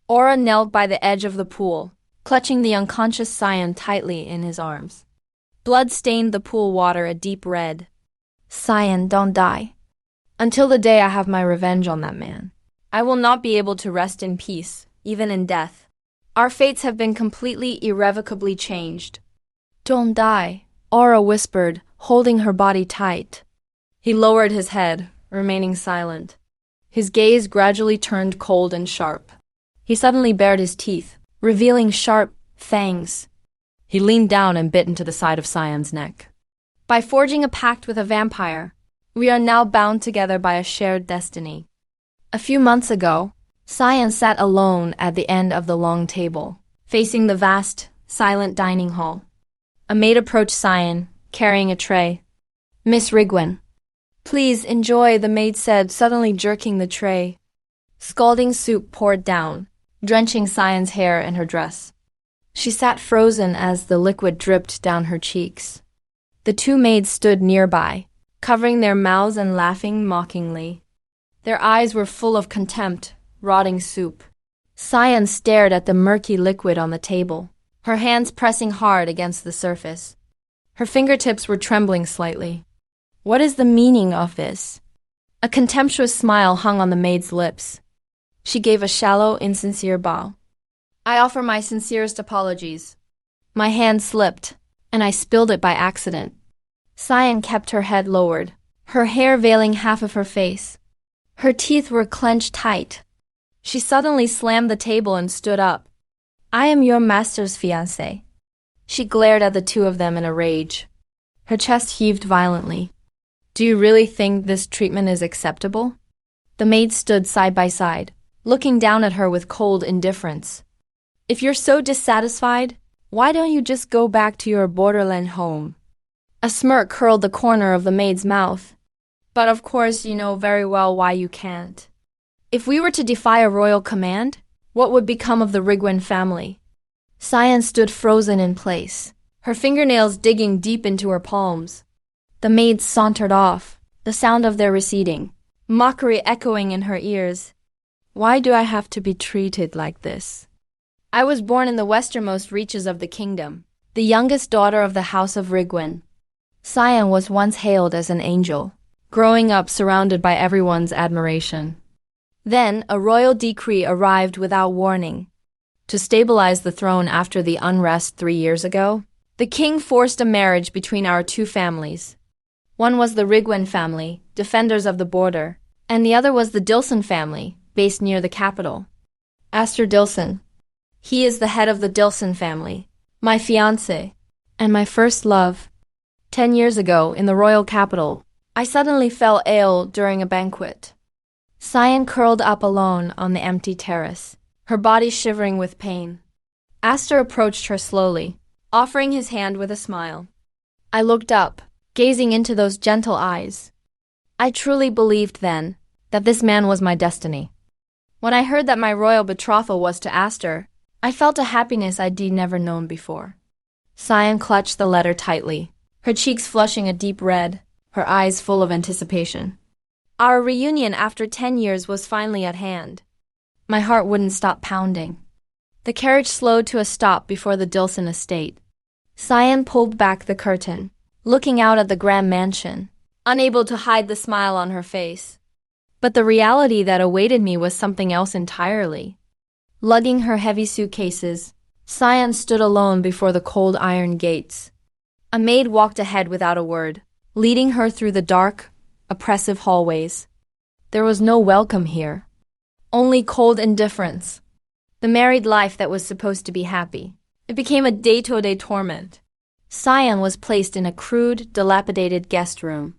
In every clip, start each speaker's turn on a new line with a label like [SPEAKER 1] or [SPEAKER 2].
[SPEAKER 1] Aura knelt by the edge of the pool, clutching the unconscious Cyan tightly in his arms. Blood stained the pool water a deep red. Cyan, don't die. Until the day I have my revenge on that man, I will not be able to rest in peace, even in death. Our fates have been completely irrevocably changed. Don't die, Aura whispered, holding her body tight. He lowered his head, remaining silent. His gaze gradually turned cold and sharp. He suddenly bared his teeth, revealing sharp fangs. He leaned down and bit into the side of Cyan's neck. By forging a pact with a vampire, we are now bound together by a shared destiny. A few months ago, Cyan sat alone at the end of the long table, facing the vast, silent dining hall. A maid approached Cyan, carrying a tray. Miss Rigwin. Please enjoy, the maid said, suddenly jerking the tray. Scalding soup poured down, drenching Cyan's hair and her dress. She sat frozen as the liquid dripped down her cheeks. The two maids stood nearby, covering their mouths and laughing mockingly. Their eyes were full of contempt, rotting soup. Cyan stared at the murky liquid on the table, her hands pressing hard against the surface. Her fingertips were trembling slightly. What is the meaning of this? A contemptuous smile hung on the maid's lips. She gave a shallow, insincere bow. I offer my sincerest apologies. My hand slipped, and I spilled it by accident. Cyan kept her head lowered, her hair veiling half of her face. Her teeth were clenched tight. She suddenly slammed the table and stood up. I am your master's fiancée. She glared at the two of them in a rage. Her chest heaved violently. Do you really think this treatment is acceptable? The maids stood side by side, looking down at her with cold indifference. If you're so dissatisfied, why don't you just go back to your borderland home? A smirk curled the corner of the maid's mouth. But of course you know very well why you can't. If we were to defy a royal command, what would become of the Rigwin family? Cyan stood frozen in place, her fingernails digging deep into her palms. The maids sauntered off, the sound of their receding, mockery echoing in her ears. Why do I have to be treated like this? I was born in the westernmost reaches of the kingdom, the youngest daughter of the House of Rigwin. Cyan was once hailed as an angel, growing up surrounded by everyone's admiration. Then a royal decree arrived without warning. To stabilize the throne after the unrest 3 years ago, the king forced a marriage between our two families. One was the Rigwin family, defenders of the border, and the other was the Dilson family, based near the capital. Aster Dilson. He is the head of the Dilson family, my fiancé, and my first love. 10 years ago, in the royal capital, I suddenly fell ill during a banquet. Cyan curled up alone on the empty terrace, her body shivering with pain. Aster approached her slowly, offering his hand with a smile. I looked up, gazing into those gentle eyes. I truly believed then that this man was my destiny. When I heard that my royal betrothal was to Aster, I felt a happiness I'd never known before. Cyan clutched the letter tightly, her cheeks flushing a deep red, her eyes full of anticipation. Our reunion after 10 years was finally at hand. My heart wouldn't stop pounding. The carriage slowed to a stop before the Dilson estate. Cyan pulled back the curtain, looking out at the grand mansion, unable to hide the smile on her face. But the reality that awaited me was something else entirely. Lugging her heavy suitcases, Cyan stood alone before the cold iron gates. A maid walked ahead without a word, leading her through the dark, oppressive hallways. There was no welcome here, only cold indifference. The married life that was supposed to be happy, it became a day-to-day torment. Cyan was placed in a crude, dilapidated guest room.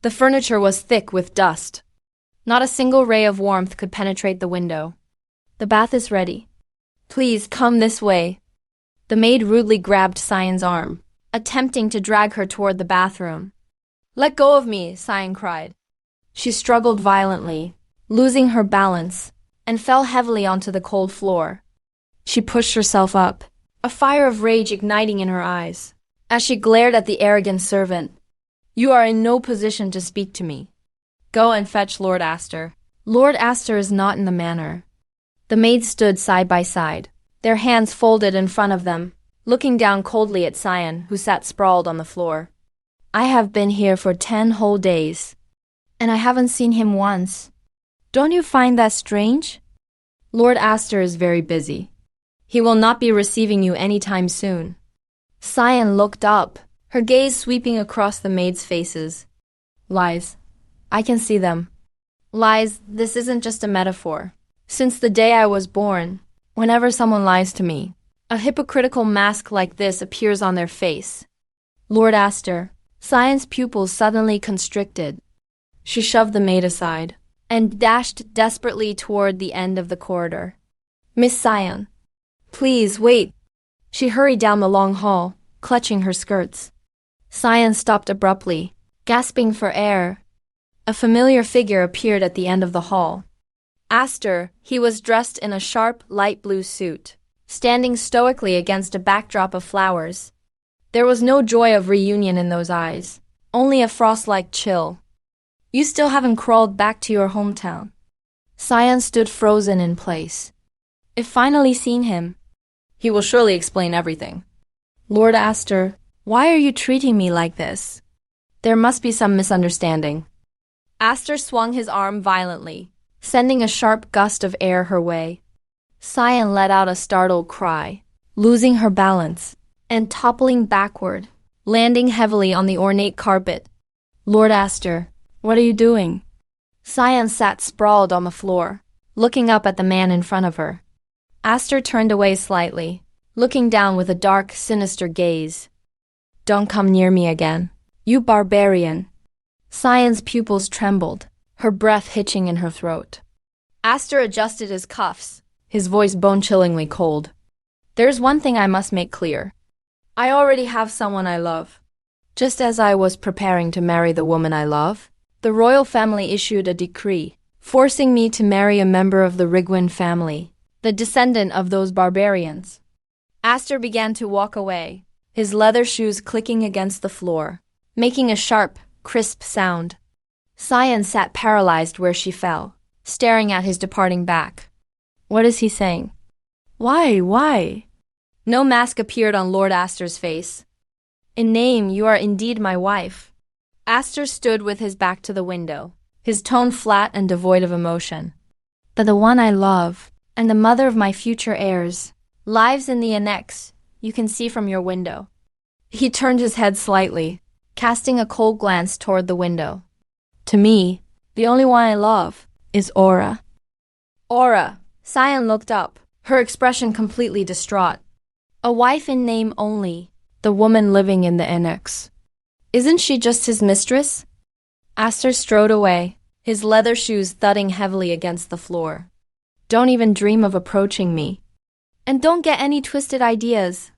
[SPEAKER 1] The furniture was thick with dust. Not a single ray of warmth could penetrate the window. The bath is ready. Please come this way. The maid rudely grabbed Cyan's arm, attempting to drag her toward the bathroom. Let go of me, Cyan cried. She struggled violently, losing her balance, and fell heavily onto the cold floor. She pushed herself up, a fire of rage igniting in her eyes, as she glared at the arrogant servant. You are in no position to speak to me. Go and fetch Lord Aster. Lord Aster is not in the manor. The maids stood side by side, their hands folded in front of them, looking down coldly at Cyan, who sat sprawled on the floor. I have been here for 10 whole days, and I haven't seen him once. Don't you find that strange? Lord Aster is very busy. He will not be receiving you anytime soon. Cyan looked up, her gaze sweeping across the maids' faces. Lies. I can see them. Lies, this isn't just a metaphor. Since the day I was born, whenever someone lies to me, a hypocritical mask like this appears on their face. Lord Aster, Cyan's pupils suddenly constricted. She shoved the maid aside and dashed desperately toward the end of the corridor. Miss Cyan, please wait. She hurried down the long hall, clutching her skirts. Cyan stopped abruptly, gasping for air. A familiar figure appeared at the end of the hall. Aster, he was dressed in a sharp, light blue suit, standing stoically against a backdrop of flowers. There was no joy of reunion in those eyes, only a frost-like chill. You still haven't crawled back to your hometown. Cyan stood frozen in place. If finally seen him, he will surely explain everything. Lord Aster, why are you treating me like this? There must be some misunderstanding. Aster swung his arm violently, sending a sharp gust of air her way. Cyan let out a startled cry, losing her balance, and toppling backward, landing heavily on the ornate carpet. Lord Aster, what are you doing? Cyan sat sprawled on the floor, looking up at the man in front of her. Aster turned away slightly, looking down with a dark, sinister gaze. Don't come near me again, you barbarian. Cyan's pupils trembled, her breath hitching in her throat. Aster adjusted his cuffs, his voice bone-chillingly cold. There's one thing I must make clear. I already have someone I love. Just as I was preparing to marry the woman I love, the royal family issued a decree, forcing me to marry a member of the Rigwin family, the descendant of those barbarians. Aster began to walk away, his leather shoes clicking against the floor, making a sharp, crisp sound. Cyan sat paralyzed where she fell, staring at his departing back. What is he saying? Why? No mask appeared on Lord Aster's face. In name, you are indeed my wife. Aster stood with his back to the window, his tone flat and devoid of emotion. But the one I love, and the mother of my future heirs, lives in the annex, you can see from your window. He turned his head slightly, casting a cold glance toward the window. To me, the only one I love is Aura. Aura. Cyan looked up, her expression completely distraught. A wife in name only, the woman living in the annex. Isn't she just his mistress? Aster strode away, his leather shoes thudding heavily against the floor. Don't even dream of approaching me. And don't get any twisted ideas.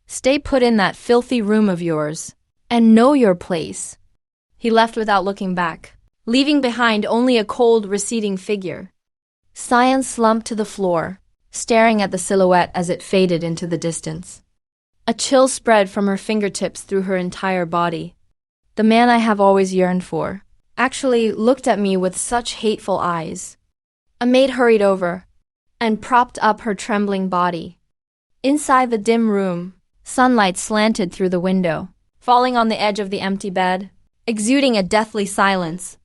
[SPEAKER 1] Stay put in that filthy room of yours, and know your place. He left without looking back, leaving behind only a cold, receding figure. Cyan slumped to the floor, staring at the silhouette as it faded into the distance. A chill spread from her fingertips through her entire body. The man I have always yearned for actually looked at me with such hateful eyes. A maid hurried over and propped up her trembling body. Inside the dim room, sunlight slanted through the window, falling on the edge of the empty bed, exuding a deathly silence.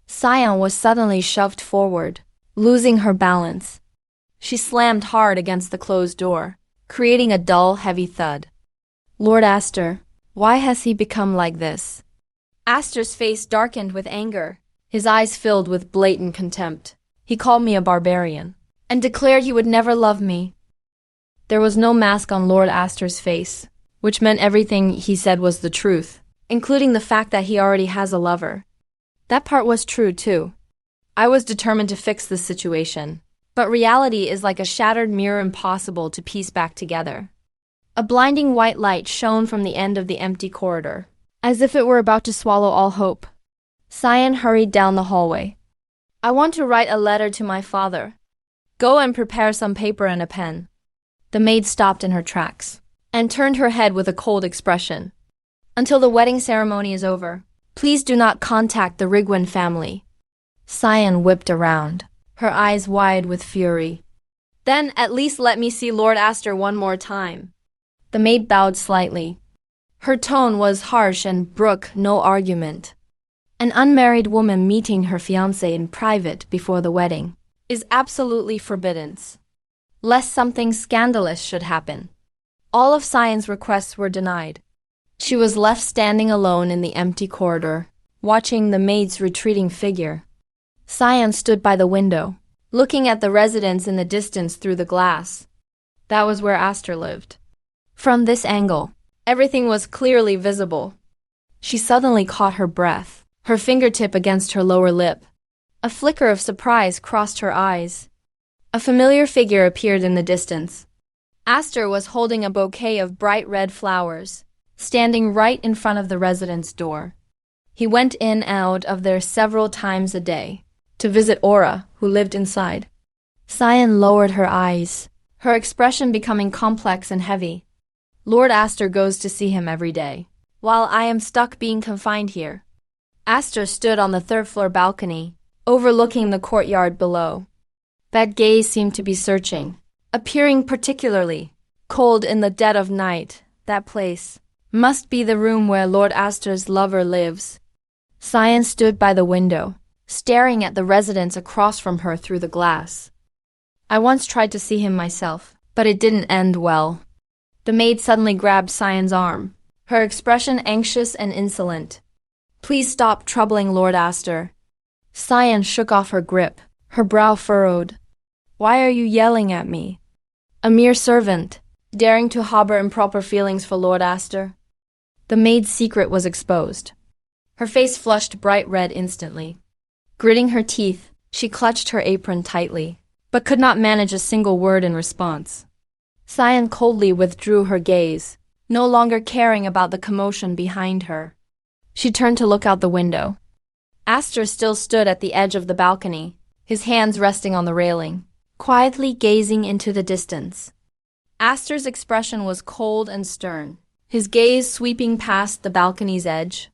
[SPEAKER 1] Cyan was suddenly shoved forward, losing her balance. She slammed hard against the closed door, creating a dull, heavy thud. Lord Aster, why has he become like this? Aster's face darkened with anger, his eyes filled with blatant contempt. He called me a barbarian, and declared he would never love me. There was no mask on Lord Aster's face, which meant everything he said was the truth, including the fact that he already has a lover. That part was true, too. I was determined to fix this situation, but reality is like a shattered mirror impossible to piece back together. A blinding white light shone from the end of the empty corridor, as if it were about to swallow all hope. Cyan hurried down the hallway. I want to write a letter to my father. Go and prepare some paper and a pen. The maid stopped in her tracks and turned her head with a cold expression. Until the wedding ceremony is over, please do not contact the Rigwin family. Cyan whipped around, her eyes wide with fury. Then at least let me see Lord Aster one more time. The maid bowed slightly. Her tone was harsh and brooked no argument. An unmarried woman meeting her fiancé in private before the wedding is absolutely forbidden, lest something scandalous should happen. All of Cyan's requests were denied. She was left standing alone in the empty corridor, watching the maid's retreating figure. Cyan stood by the window, looking at the residence in the distance through the glass. That was where Aster lived. From this angle, everything was clearly visible. She suddenly caught her breath, her fingertip against her lower lip. A flicker of surprise crossed her eyes. A familiar figure appeared in the distance. Aster was holding a bouquet of bright red flowers, standing right in front of the residence door. He went in and out of there several times a day to visit Aura, who lived inside. Cyan lowered her eyes, her expression becoming complex and heavy. Lord Aster goes to see him every day, while I am stuck being confined here. Aster stood on the third-floor balcony, overlooking the courtyard below. That gaze seemed to be searching, appearing particularly cold in the dead of night. That place must be the room where Lord Aster's lover lives. Cyan stood by the window, staring at the residence across from her through the glass. I once tried to see him myself, but it didn't end well. The maid suddenly grabbed Cyan's arm, her expression anxious and insolent. Please stop troubling Lord Aster. Cyan shook off her grip, her brow furrowed. Why are you yelling at me? A mere servant, daring to harbor improper feelings for Lord Aster. The maid's secret was exposed. Her face flushed bright red instantly. Gritting her teeth, she clutched her apron tightly, but could not manage a single word in response. Cyan coldly withdrew her gaze, no longer caring about the commotion behind her. She turned to look out the window. Aster still stood at the edge of the balcony, his hands resting on the railing, quietly gazing into the distance. Aster's expression was cold and stern, his gaze sweeping past the balcony's edge.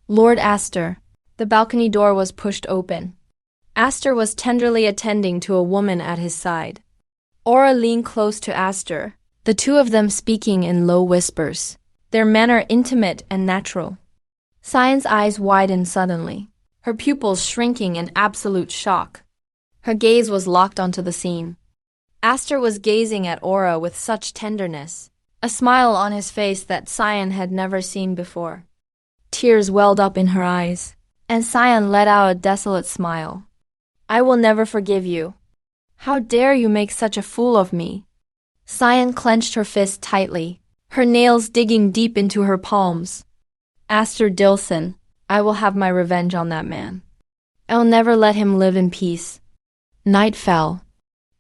[SPEAKER 1] Lord Aster. The balcony door was pushed open. Aster was tenderly attending to a woman at his side. Aura leaned close to Aster, the two of them speaking in low whispers, their manner intimate and natural. Cyan's eyes widened suddenly, her pupils shrinking in absolute shock. Her gaze was locked onto the scene. Aster was gazing at Aura with such tenderness, a smile on his face that Cyan had never seen before. Tears welled up in her eyes, and Cyan let out a desolate smile. I will never forgive you. How dare you make such a fool of me? Cyan clenched her fist tightly, her nails digging deep into her palms. Aster Dilson, I will have my revenge on that man. I'll never let him live in peace. Night fell.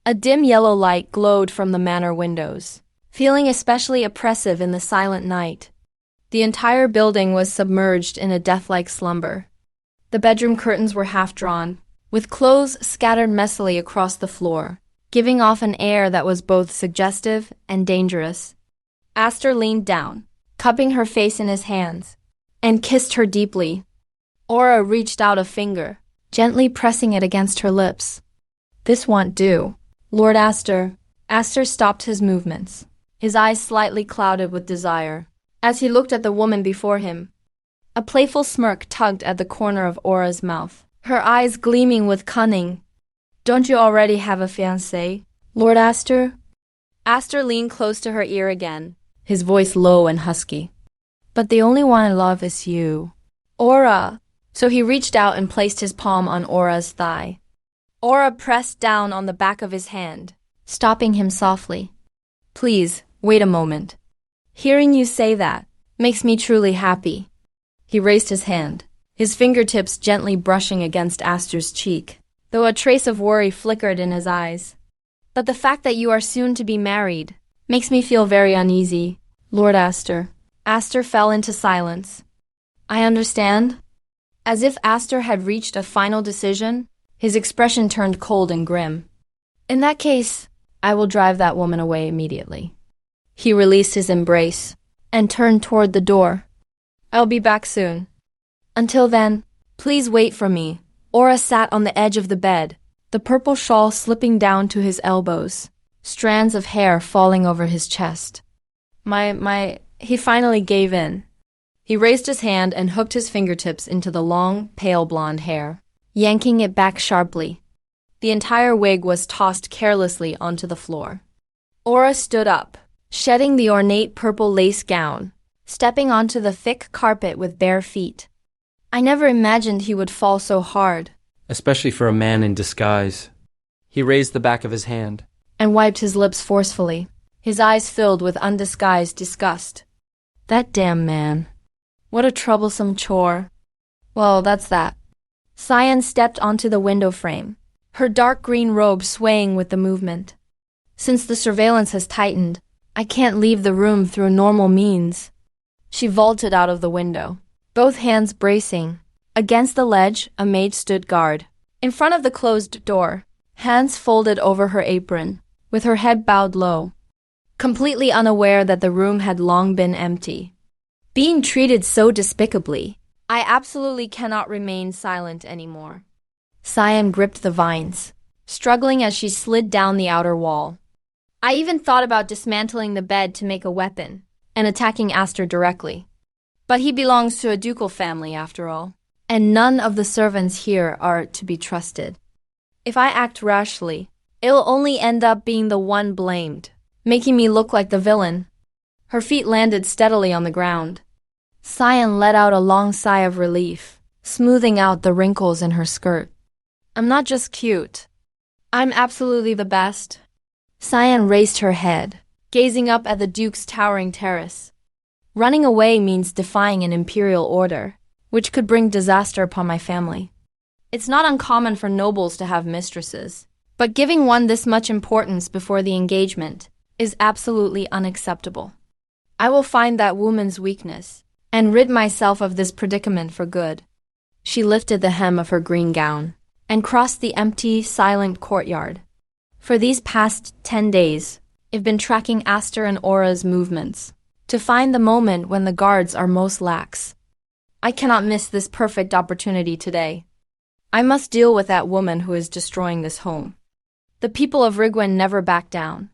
[SPEAKER 1] A dim yellow light glowed from the manor windows, feeling especially oppressive in the silent night. The entire building was submerged in a death-like slumber. The bedroom curtains were half-drawn, with clothes scattered messily across the floor, giving off an air that was both suggestive and dangerous. Aster leaned down, cupping her face in his hands, and kissed her deeply. Aura reached out a finger, gently pressing it against her lips. This won't do. Lord Aster. Aster stopped his movements, his eyes slightly clouded with desire, as he looked at the woman before him. A playful smirk tugged at the corner of Aura's mouth, her eyes gleaming with cunning. Don't you already have a fiancé, Lord Aster? Aster leaned close to her ear again, his voice low and husky. But the only one I love is you. Aura! So he reached out and placed his palm on Aura's thigh. Aura pressed down on the back of his hand, stopping him softly. Please, wait a moment. Hearing you say that makes me truly happy. He raised his hand, his fingertips gently brushing against Aster's cheek, though a trace of worry flickered in his eyes. But the fact that you are soon to be married makes me feel very uneasy, Lord Aster. Aster fell into silence. I understand. As if Aster had reached a final decision, his expression turned cold and grim. In that case, I will drive that woman away immediately. He released his embrace and turned toward the door. I'll be back soon. Until then, please wait for me. Aura sat on the edge of the bed, the purple shawl slipping down to his elbows. strands of hair falling over his chest. He finally gave in. He raised his hand and hooked his fingertips into the long, pale blonde hair, yanking it back sharply. The entire wig was tossed carelessly onto the floor. Aura stood up, shedding the ornate purple lace gown, stepping onto the thick carpet with bare feet. I never imagined he would fall so hard.
[SPEAKER 2] Especially for a man in disguise. He raised the back of his hand
[SPEAKER 1] And wiped his lips forcefully, his eyes filled with undisguised disgust. That damn man. What a troublesome chore. Well, that's that. Cyan stepped onto the window frame, her dark green robe swaying with the movement. Since the surveillance has tightened, I can't leave the room through normal means. She vaulted out of the window, both hands bracing. Against the ledge, a maid stood guard. In front of the closed door, hands folded over her apron, with her head bowed low, completely unaware that the room had long been empty. Being treated so despicably, I absolutely cannot remain silent anymore. Cyan gripped the vines, struggling as she slid down the outer wall. I even thought about dismantling the bed to make a weapon and attacking Aster directly. But he belongs to a ducal family after all, and none of the servants here are to be trusted. If I act rashly, it'll only end up being the one blamed, making me look like the villain. Her feet landed steadily on the ground. Cyan let out a long sigh of relief, smoothing out the wrinkles in her skirt. I'm not just cute. I'm absolutely the best. Cyan raised her head, gazing up at the Duke's towering terrace. Running away means defying an imperial order, which could bring disaster upon my family. It's not uncommon for nobles to have mistresses, but giving one this much importance before the engagement is absolutely unacceptable. I will find that woman's weakness and rid myself of this predicament for good. She lifted the hem of her green gown and crossed the empty, silent courtyard. For these past 10 days, I've been tracking Aster and Aura's movements to find the moment when the guards are most lax. I cannot miss this perfect opportunity today. I must deal with that woman who is destroying this home. The people of Rigwen never back down.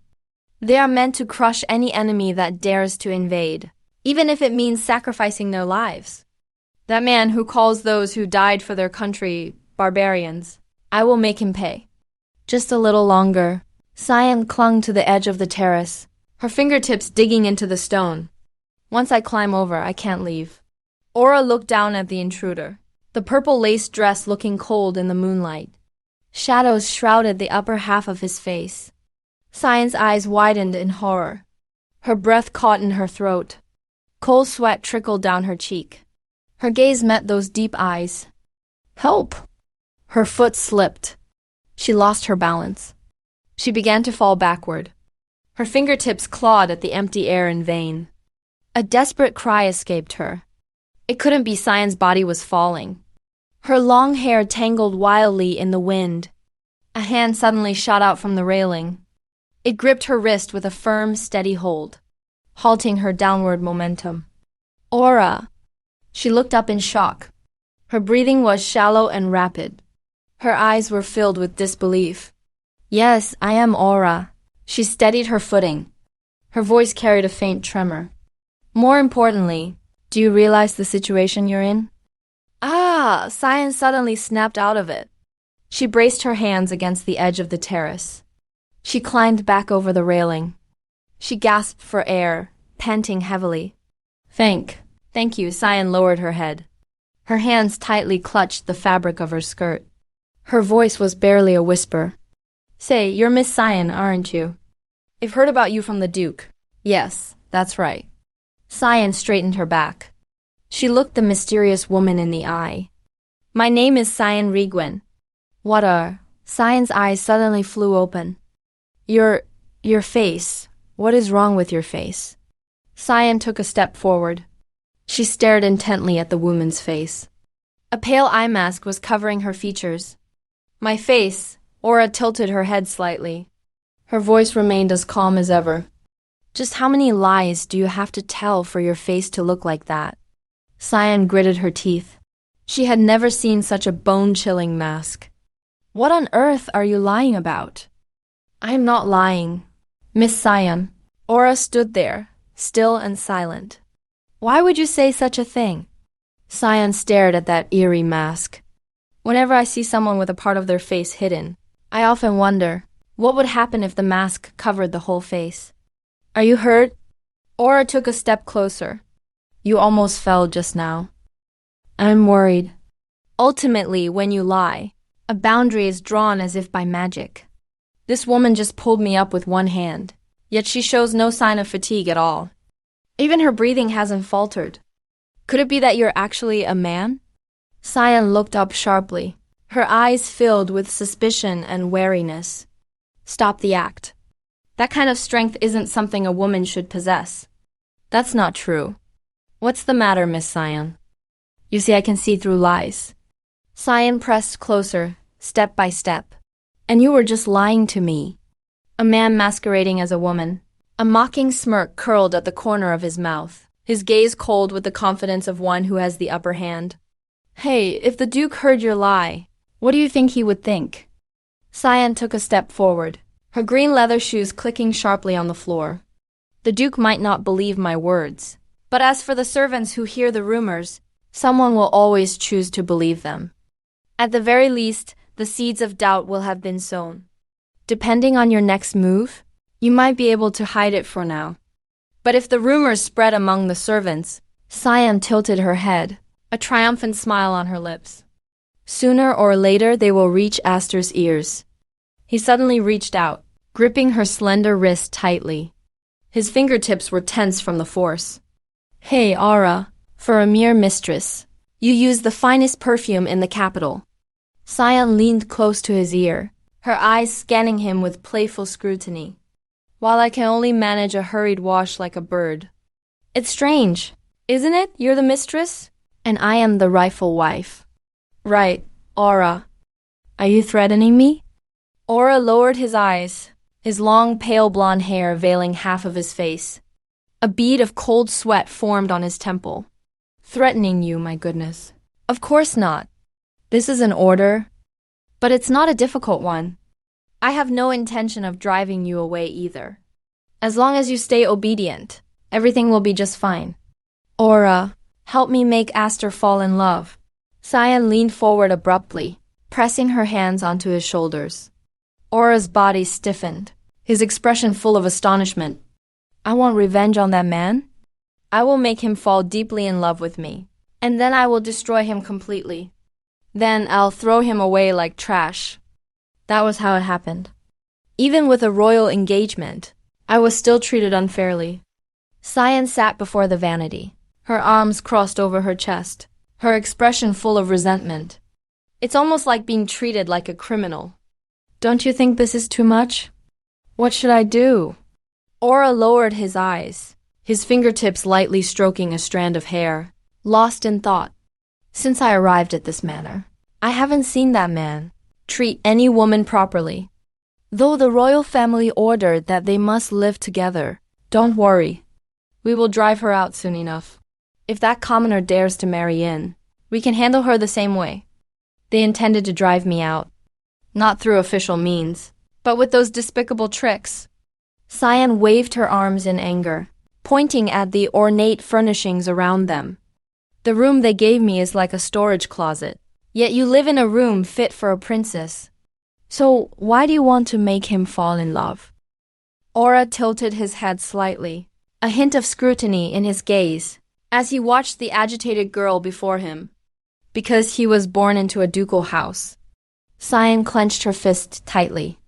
[SPEAKER 1] They are meant to crush any enemy that dares to invade, even if it means sacrificing their lives. That man who calls those who died for their country barbarians, I will make him pay. Just a little longer. Cyan clung to the edge of the terrace, her fingertips digging into the stone. Once I climb over, I can't leave. Aura looked down at the intruder, the purple lace dress looking cold in the moonlight. Shadows shrouded the upper half of his face. Cyan's eyes widened in horror. Her breath caught in her throat. Cold sweat trickled down her cheek. Her gaze met those deep eyes. Help! Her foot slipped. She lost her balance. She began to fall backward. Her fingertips clawed at the empty air in vain. A desperate cry escaped her. It couldn't be Cyan's body was falling. Her long hair tangled wildly in the wind. A hand suddenly shot out from the railing. It gripped her wrist with a firm, steady hold, halting her downward momentum. Aura! She looked up in shock. Her breathing was shallow and rapid. Her eyes were filled with disbelief. Yes, I am Aura. She steadied her footing. Her voice carried a faint tremor. More importantly, do you realize the situation you're in? Cyan suddenly snapped out of it. She braced her hands against the edge of the terrace. She climbed back over the railing. She gasped for air, panting heavily. Thank you, Cyan lowered her head. Her hands tightly clutched the fabric of her skirt. Her voice was barely a whisper. Say, you're Miss Cyan, aren't you? I've heard about you from the Duke. Yes, that's right. Cyan straightened her back. She looked the mysterious woman in the eye. My name is Cyan Rigwen. What are... Cyan's eyes suddenly flew open. Your face. What is wrong with your face? Cyan took a step forward. She stared intently at the woman's face. A pale eye mask was covering her features. My face... Aura tilted her head slightly. Her voice remained as calm as ever. Just how many lies do you have to tell for your face to look like that? Cyan gritted her teeth. She had never seen such a bone-chilling mask. What on earth are you lying about? I am not lying. Miss Cyan. Aura stood there, still and silent. Why would you say such a thing? Cyan stared at that eerie mask. Whenever I see someone with a part of their face hidden, I often wonder, what would happen if the mask covered the whole face? Are you hurt? Aura took a step closer. You almost fell just now. I'm worried. Ultimately, when you lie, a boundary is drawn as if by magic. This woman just pulled me up with one hand, yet she shows no sign of fatigue at all. Even her breathing hasn't faltered. Could it be that you're actually a man? Cyan looked up sharply, her eyes filled with suspicion and wariness. Stop the act. That kind of strength isn't something a woman should possess. That's not true. What's the matter, Miss Cyan? You see, I can see through lies. Cyan pressed closer, step by step. And you were just lying to me. A man masquerading as a woman. A mocking smirk curled at the corner of his mouth, his gaze cold with the confidence of one who has the upper hand. Hey, if the Duke heard your lie, what do you think he would think? Cyan took a step forward, her green leather shoes clicking sharply on the floor. The Duke might not believe my words, but as for the servants who hear the rumors, someone will always choose to believe them. At the very least, the seeds of doubt will have been sown. Depending on your next move, you might be able to hide it for now. But if the rumors spread among the servants, Cyan tilted her head, a triumphant smile on her lips. Sooner or later they will reach Aster's ears. He suddenly reached out, gripping her slender wrist tightly. His fingertips were tense from the force. Hey, Aura, for a mere mistress, you use the finest perfume in the capital. Cyan leaned close to his ear, her eyes scanning him with playful scrutiny. While I can only manage a hurried wash like a bird. It's strange, isn't it? You're the mistress, and I am the rightful wife. Right, Aura. Are you threatening me? Aura lowered his eyes, his long pale blonde hair veiling half of his face. A bead of cold sweat formed on his temple. Threatening you, my goodness. Of course not. This is an order, but it's not a difficult one. I have no intention of driving you away either. As long as you stay obedient, everything will be just fine. Aura, help me make Aster fall in love. Cyan leaned forward abruptly, pressing her hands onto his shoulders. Aura's body stiffened, his expression full of astonishment. I want revenge on that man? I will make him fall deeply in love with me, and then I will destroy him completely. Then I'll throw him away like trash. That was how it happened. Even with a royal engagement, I was still treated unfairly. Cyan sat before the vanity, her arms crossed over her chest, her expression full of resentment. It's almost like being treated like a criminal. Don't you think this is too much? What should I do? Aura lowered his eyes, his fingertips lightly stroking a strand of hair, lost in thought. Since I arrived at this manor, I haven't seen that man treat any woman properly. Though the royal family ordered that they must live together, don't worry. We will drive her out soon enough. If that commoner dares to marry in, we can handle her the same way. They intended to drive me out, not through official means, but with those despicable tricks. Cyan waved her arms in anger, pointing at the ornate furnishings around them. The room they gave me is like a storage closet. Yet you live in a room fit for a princess. So why do you want to make him fall in love? Aura tilted his head slightly, a hint of scrutiny in his gaze, as he watched the agitated girl before him. Because he was born into a ducal house. Cyan clenched her fist tightly.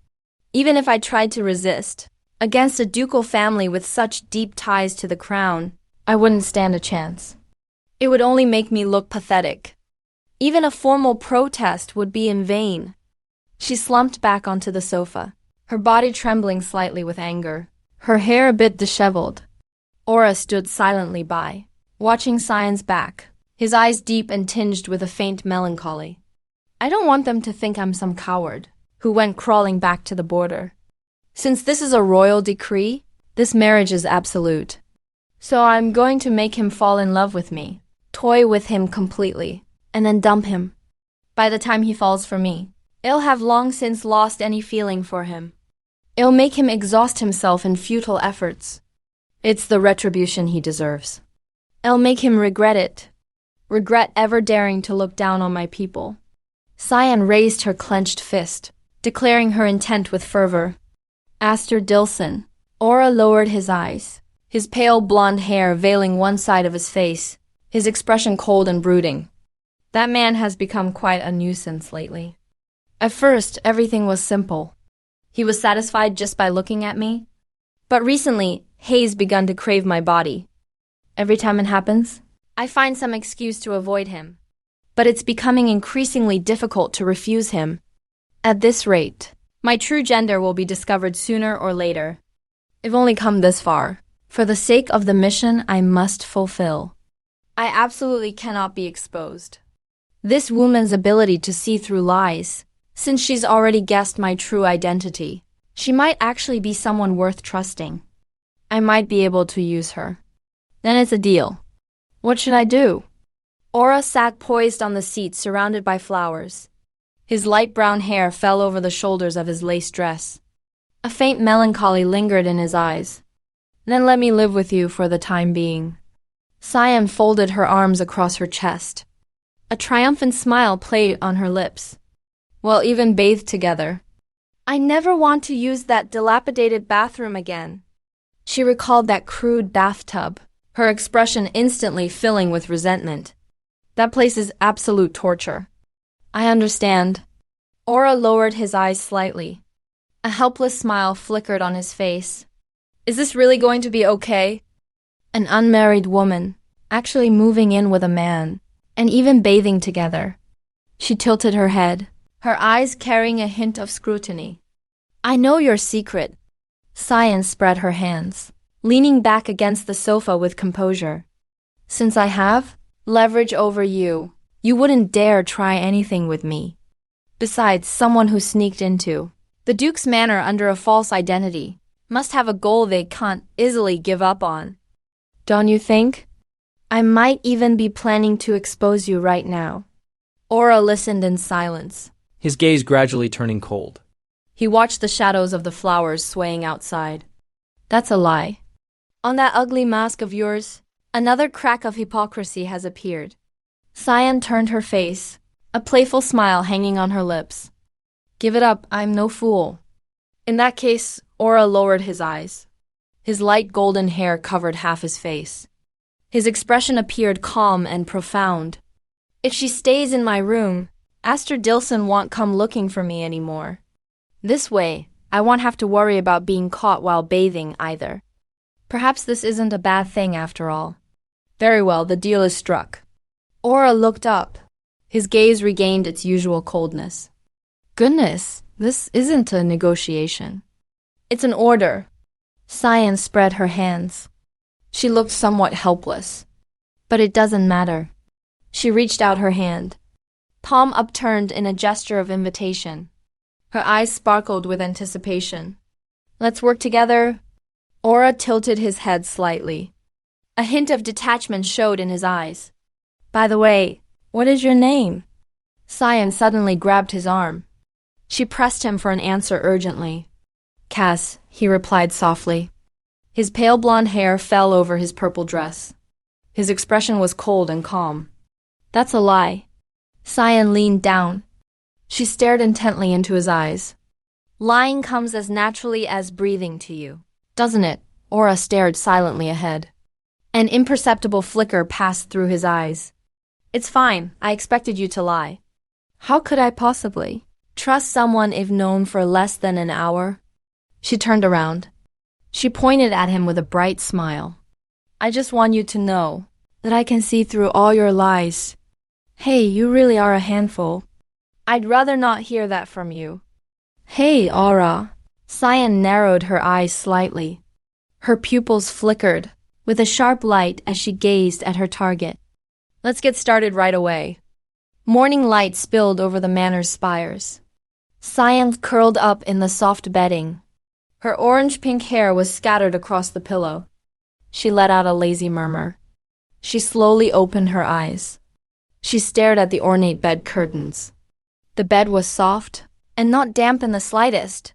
[SPEAKER 1] Even if I tried to resist, against a ducal family with such deep ties to the crown, I wouldn't stand a chance. It would only make me look pathetic. Even a formal protest would be in vain. She slumped back onto the sofa, her body trembling slightly with anger, her hair a bit disheveled. Aura stood silently by, watching Cyan's back, his eyes deep and tinged with a faint melancholy. I don't want them to think I'm some coward who went crawling back to the border. Since this is a royal decree, this marriage is absolute. So I'm going to make him fall in love with me, toy with him completely, and then dump him. By the time he falls for me, I'll have long since lost any feeling for him. It'll make him exhaust himself in futile efforts. It's the retribution he deserves. It'll make him regret it. Regret ever daring to look down on my people. Cyan raised her clenched fist, declaring her intent with fervor. Aster Dilson. Aura lowered his eyes, his pale blonde hair veiling one side of his face, his expression cold and brooding. That man has become quite a nuisance lately. At first, everything was simple. He was satisfied just by looking at me. But recently, Hayes begun to crave my body. Every time it happens, I find some excuse to avoid him. But it's becoming increasingly difficult to refuse him. At this rate, my true gender will be discovered sooner or later. I've only come this far. For the sake of the mission I must fulfill. I absolutely cannot be exposed. This woman's ability to see through lies, since she's already guessed my true identity, she might actually be someone worth trusting. I might be able to use her. Then it's a deal. What should I do? Aura sat poised on the seat surrounded by flowers. His light brown hair fell over the shoulders of his lace dress. A faint melancholy lingered in his eyes. Then let me live with you for the time being. Cyan folded her arms across her chest. A triumphant smile played on her lips. We'll even bathe together. I never want to use that dilapidated bathroom again. She recalled that crude bathtub, her expression instantly filling with resentment. That place is absolute torture. I understand. Aura lowered his eyes slightly. A helpless smile flickered on his face. Is this really going to be okay? An unmarried woman, actually moving in with a man, and even bathing together. She tilted her head, her eyes carrying a hint of scrutiny. I know your secret. Cyan spread her hands, leaning back against the sofa with composure. Since I have leverage over you, you wouldn't dare try anything with me. Besides, someone who sneaked into the Duke's manor under a false identity must have a goal they can't easily give up on. Don't you think? I might even be planning to expose you right now. Aura listened in silence,
[SPEAKER 2] his gaze gradually turning cold.
[SPEAKER 1] He watched the shadows of the flowers swaying outside. That's a lie. On that ugly mask of yours, another crack of hypocrisy has appeared. Cyan turned her face, a playful smile hanging on her lips. Give it up, I'm no fool. In that case, Aura lowered his eyes. His light golden hair covered half his face. His expression appeared calm and profound. If she stays in my room, Aster Dilson won't come looking for me anymore. This way, I won't have to worry about being caught while bathing either. Perhaps this isn't a bad thing after all. Very well, the deal is struck. Aura looked up. His gaze regained its usual coldness. Goodness, this isn't a negotiation. It's an order. Cyan spread her hands. She looked somewhat helpless. But it doesn't matter. She reached out her hand, palm upturned in a gesture of invitation. Her eyes sparkled with anticipation. Let's work together. Aura tilted his head slightly. A hint of detachment showed in his eyes. By the way, what is your name? Cyan suddenly grabbed his arm. She pressed him for an answer urgently. Cass, he replied softly. His pale blonde hair fell over his purple dress. His expression was cold and calm. That's a lie. Cyan leaned down. She stared intently into his eyes. Lying comes as naturally as breathing to you, doesn't it? Aura stared silently ahead. An imperceptible flicker passed through his eyes. It's fine. I expected you to lie. How could I possibly trust someone if known for less than an hour? She turned around. She pointed at him with a bright smile. I just want you to know that I can see through all your lies. Hey, you really are a handful. I'd rather not hear that from you. Hey, Aura. Cyan narrowed her eyes slightly. Her pupils flickered with a sharp light as she gazed at her target. Let's get started right away. Morning light spilled over the manor's spires. Cyan curled up in the soft bedding. Her orange-pink hair was scattered across the pillow. She let out a lazy murmur. She slowly opened her eyes. She stared at the ornate bed curtains. The bed was soft and not damp in the slightest.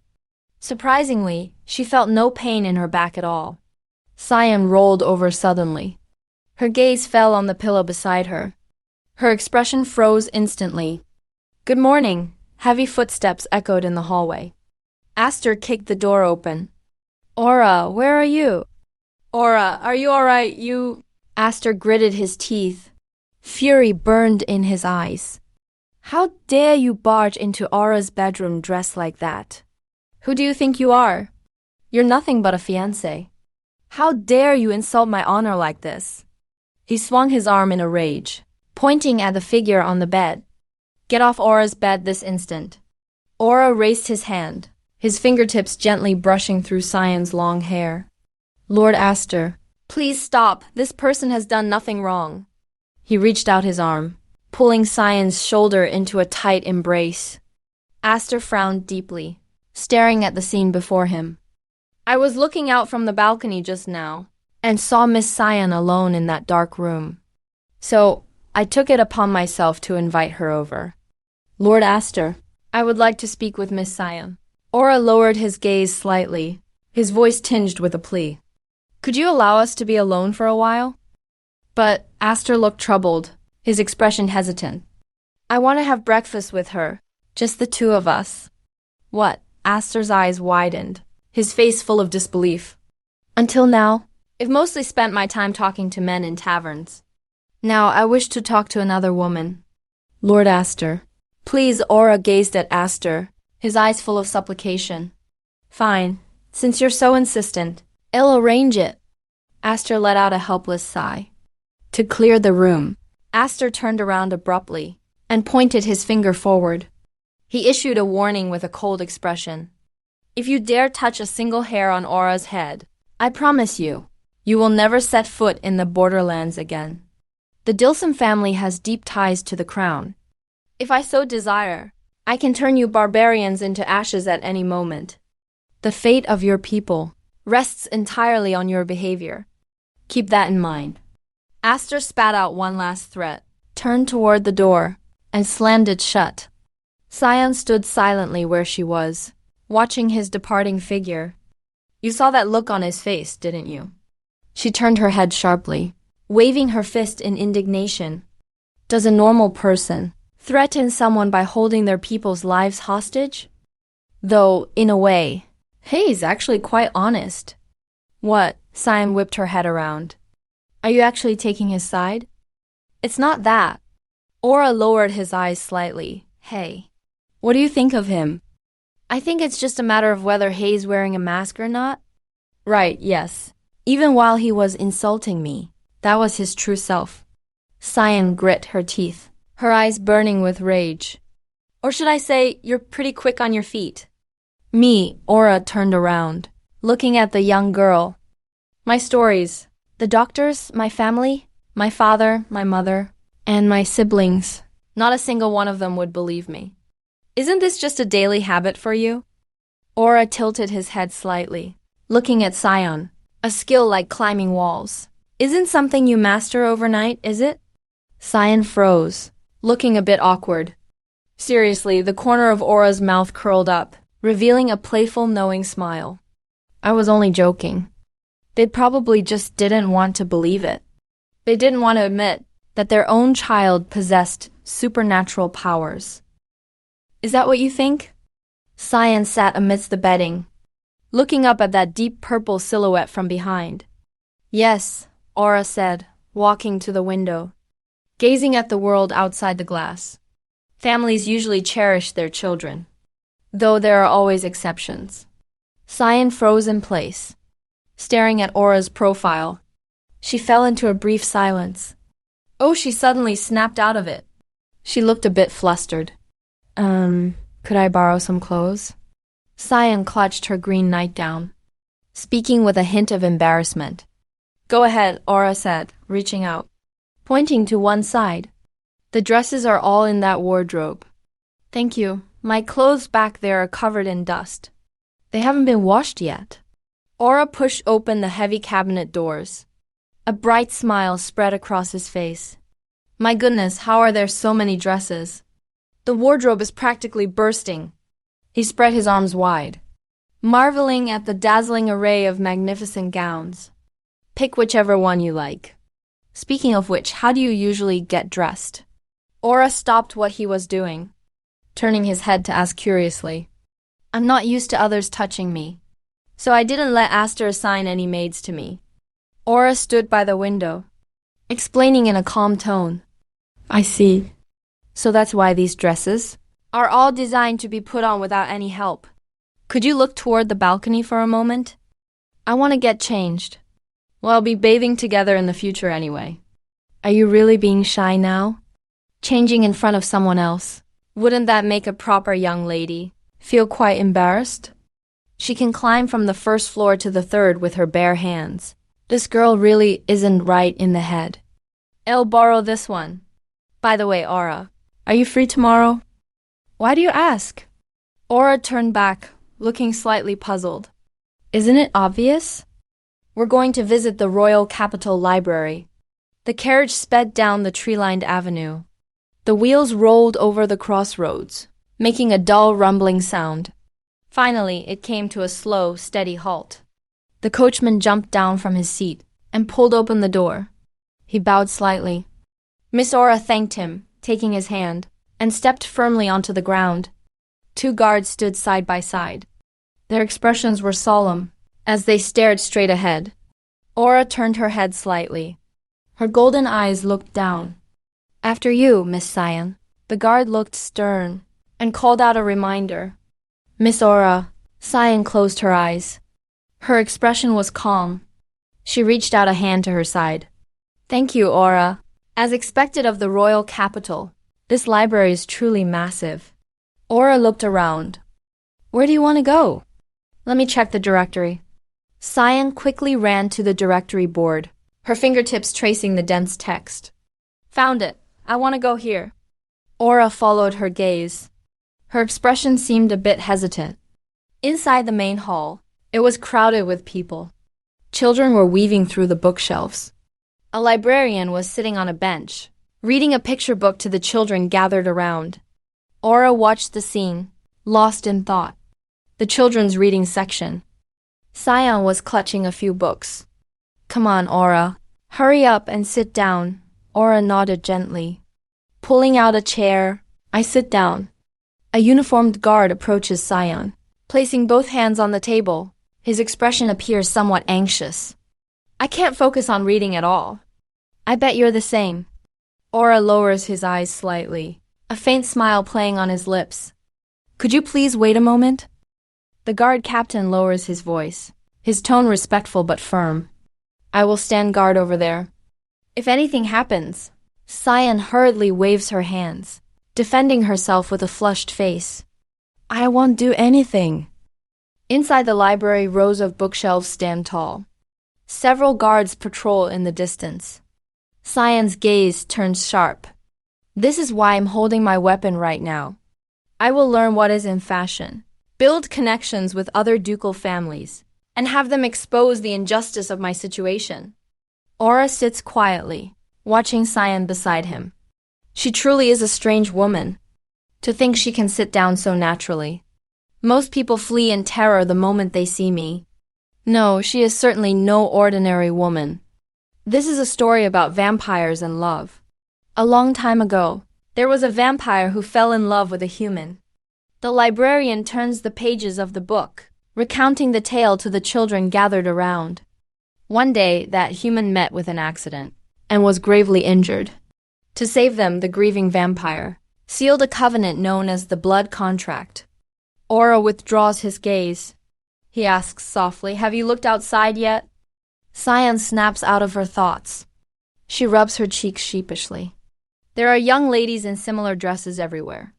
[SPEAKER 1] Surprisingly, she felt no pain in her back at all. Cyan rolled over suddenly. Her gaze fell on the pillow beside her. Her expression froze instantly. "Good morning," heavy footsteps echoed in the hallway. Aster kicked the door open. "Aura, where are you?" "Aura, are you alright? Aster gritted his teeth. Fury burned in his eyes. "How dare you barge into Aura's bedroom dressed like that? Who do you think you are? You're nothing but a fiancé. How dare you insult my honor like this?" He swung his arm in a rage, pointing at the figure on the bed. "Get off Aura's bed this instant." Aura raised his hand, his fingertips gently brushing through Cyan's long hair. "Lord Aster, please stop. This person has done nothing wrong." He reached out his arm, pulling Cyan's shoulder into a tight embrace. Aster frowned deeply, staring at the scene before him. "I was looking out from the balcony just now, and saw Miss Cyan alone in that dark room. So, I took it upon myself to invite her over. Lord Aster, I would like to speak with Miss Cyan." Aura lowered his gaze slightly, his voice tinged with a plea. "Could you allow us to be alone for a while?" But Aster looked troubled, his expression hesitant. "I want to have breakfast with her, just the two of us." "What?" Aster's eyes widened, his face full of disbelief. "Until now, I've mostly spent my time talking to men in taverns. Now I wish to talk to another woman." "Lord Aster." "Please," Aura gazed at Aster, his eyes full of supplication. "Fine, since you're so insistent, I'll arrange it." Aster let out a helpless sigh. To clear the room, Aster turned around abruptly and pointed his finger forward. He issued a warning with a cold expression. "If you dare touch a single hair on Aura's head, I promise you, you will never set foot in the borderlands again. The Dilsum family has deep ties to the crown. If I so desire, I can turn you barbarians into ashes at any moment. The fate of your people rests entirely on your behavior. Keep that in mind." Aster spat out one last threat, turned toward the door, and slammed it shut. Cyan stood silently where she was, watching his departing figure. "You saw that look on his face, didn't you?" She turned her head sharply, waving her fist in indignation. "Does a normal person threaten someone by holding their people's lives hostage? Though, in a way, he's actually quite honest." "What?" Cyan whipped her head around. "Are you actually taking his side?" "It's not that." Aura lowered his eyes slightly. "Hey, what do you think of him?" "I think it's just a matter of whether Hei's wearing a mask or not." "Right, yes. Even while he was insulting me, that was his true self." Cyan grit her teeth, her eyes burning with rage. "Or should I say, you're pretty quick on your feet." Me, Aura turned around, looking at the young girl. "My stories. The doctors, my family, my father, my mother, and my siblings. Not a single one of them would believe me. Isn't this just a daily habit for you?" Aura tilted his head slightly, looking at Cyan. "A skill like climbing walls. Isn't something you master overnight, is it?" Cyan froze, looking a bit awkward. Seriously, the corner of Aura's mouth curled up, revealing a playful, knowing smile. "I was only joking." They probably just didn't want to believe it. They didn't want to admit that their own child possessed supernatural powers. "Is that what you think?" Cyan sat amidst the bedding, looking up at that deep purple silhouette from behind. "Yes," Aura said, walking to the window, gazing at the world outside the glass. "Families usually cherish their children, though there are always exceptions." Cyan froze in place, staring at Aura's profile. She fell into a brief silence. Oh, she suddenly snapped out of it. She looked a bit flustered. Could I borrow some clothes?" Cyan clutched her green nightgown, speaking with a hint of embarrassment. "Go ahead," Aura said, reaching out, pointing to one side. "The dresses are all in that wardrobe." "Thank you. My clothes back there are covered in dust. They haven't been washed yet." Aura pushed open the heavy cabinet doors. A bright smile spread across his face. "My goodness, how are there so many dresses? The wardrobe is practically bursting." He spread his arms wide. marveling at the dazzling array of magnificent gowns. Pick whichever one you like. Speaking of which, how do you usually get dressed? Aura stopped what he was doing, turning his head to ask curiously. I'm not used to others touching me, so I didn't let Aster assign any maids to me. Aura stood by the window, explaining in a calm tone. I see. So that's why these dresses are all designed to be put on without any help. Could you look toward the balcony for a moment? I want to get changed. We'll be bathing together in the future anyway. Are you really being shy now? Changing in front of someone else. Wouldn't that make a proper young lady feel quite embarrassed? She can climb from the first floor to the third with her bare hands. This girl really isn't right in the head. I'll borrow this one. By the way, Aura, are you free tomorrow? Why do you ask? Aura turned back, looking slightly puzzled. Isn't it obvious? We're going to visit the Royal Capitol Library. The carriage sped down the tree-lined avenue. The wheels rolled over the crossroads, making a dull rumbling sound. Finally, it came to a slow, steady halt. The coachman jumped down from his seat and pulled open the door. He bowed slightly. Miss Aura thanked him, taking his hand, and stepped firmly onto the ground. Two guards stood side by side. Their expressions were solemn as they stared straight ahead. Aura turned her head slightly. Her golden eyes looked down. After you, Miss Cyan. The guard looked stern and called out a reminder. Miss Aura. Cyan closed her eyes. Her expression was calm. She reached out a hand to her side. Thank you, Aura. As expected of the Royal Capitol, this library is truly massive. Aura looked around. Where do you want to go? Let me check the directory. Cyan quickly ran to the directory board, her fingertips tracing the dense text. Found it. I want to go here. Aura followed her gaze. Her expression seemed a bit hesitant. Inside the main hall, it was crowded with people. Children were weaving through the bookshelves. A librarian was sitting on a bench, reading a picture book to the children gathered around. Aura watched the scene, lost in thought. The children's reading section. Cyan was clutching a few books. Come on, Aura. Hurry up and sit down. Aura nodded gently. Pulling out a chair, I sit down. A uniformed guard approaches Cyan, placing both hands on the table. His expression appears somewhat anxious. I can't focus on reading at all. I bet you're the same. Aura lowers his eyes slightly, a faint smile playing on his lips. Could you please wait a moment? The guard captain lowers his voice, his tone respectful but firm. I will stand guard over there. If anything happens, Cyan hurriedly waves her hands, defending herself with a flushed face. I won't do anything. Inside the library, rows of bookshelves stand tall. Several guards patrol in the distance. Cyan's gaze turns sharp. This is why I'm holding my weapon right now. I will learn what is in fashion, build connections with other ducal families, and have them expose the injustice of my situation. Aura sits quietly, watching Cyan beside him. She truly is a strange woman. To think she can sit down so naturally. Most people flee in terror the moment they see me. No, she is certainly no ordinary woman. This is a story about vampires and love. A long time ago, there was a vampire who fell in love with a human. The librarian turns the pages of the book, recounting the tale to the children gathered around. One day, that human met with an accident and was gravely injured. To save them, the grieving vampire sealed a covenant known as the blood contract. Aura withdraws his gaze. He asks softly, have you looked outside yet? Cyan snaps out of her thoughts. She rubs her cheeks sheepishly. There are young ladies in similar dresses everywhere.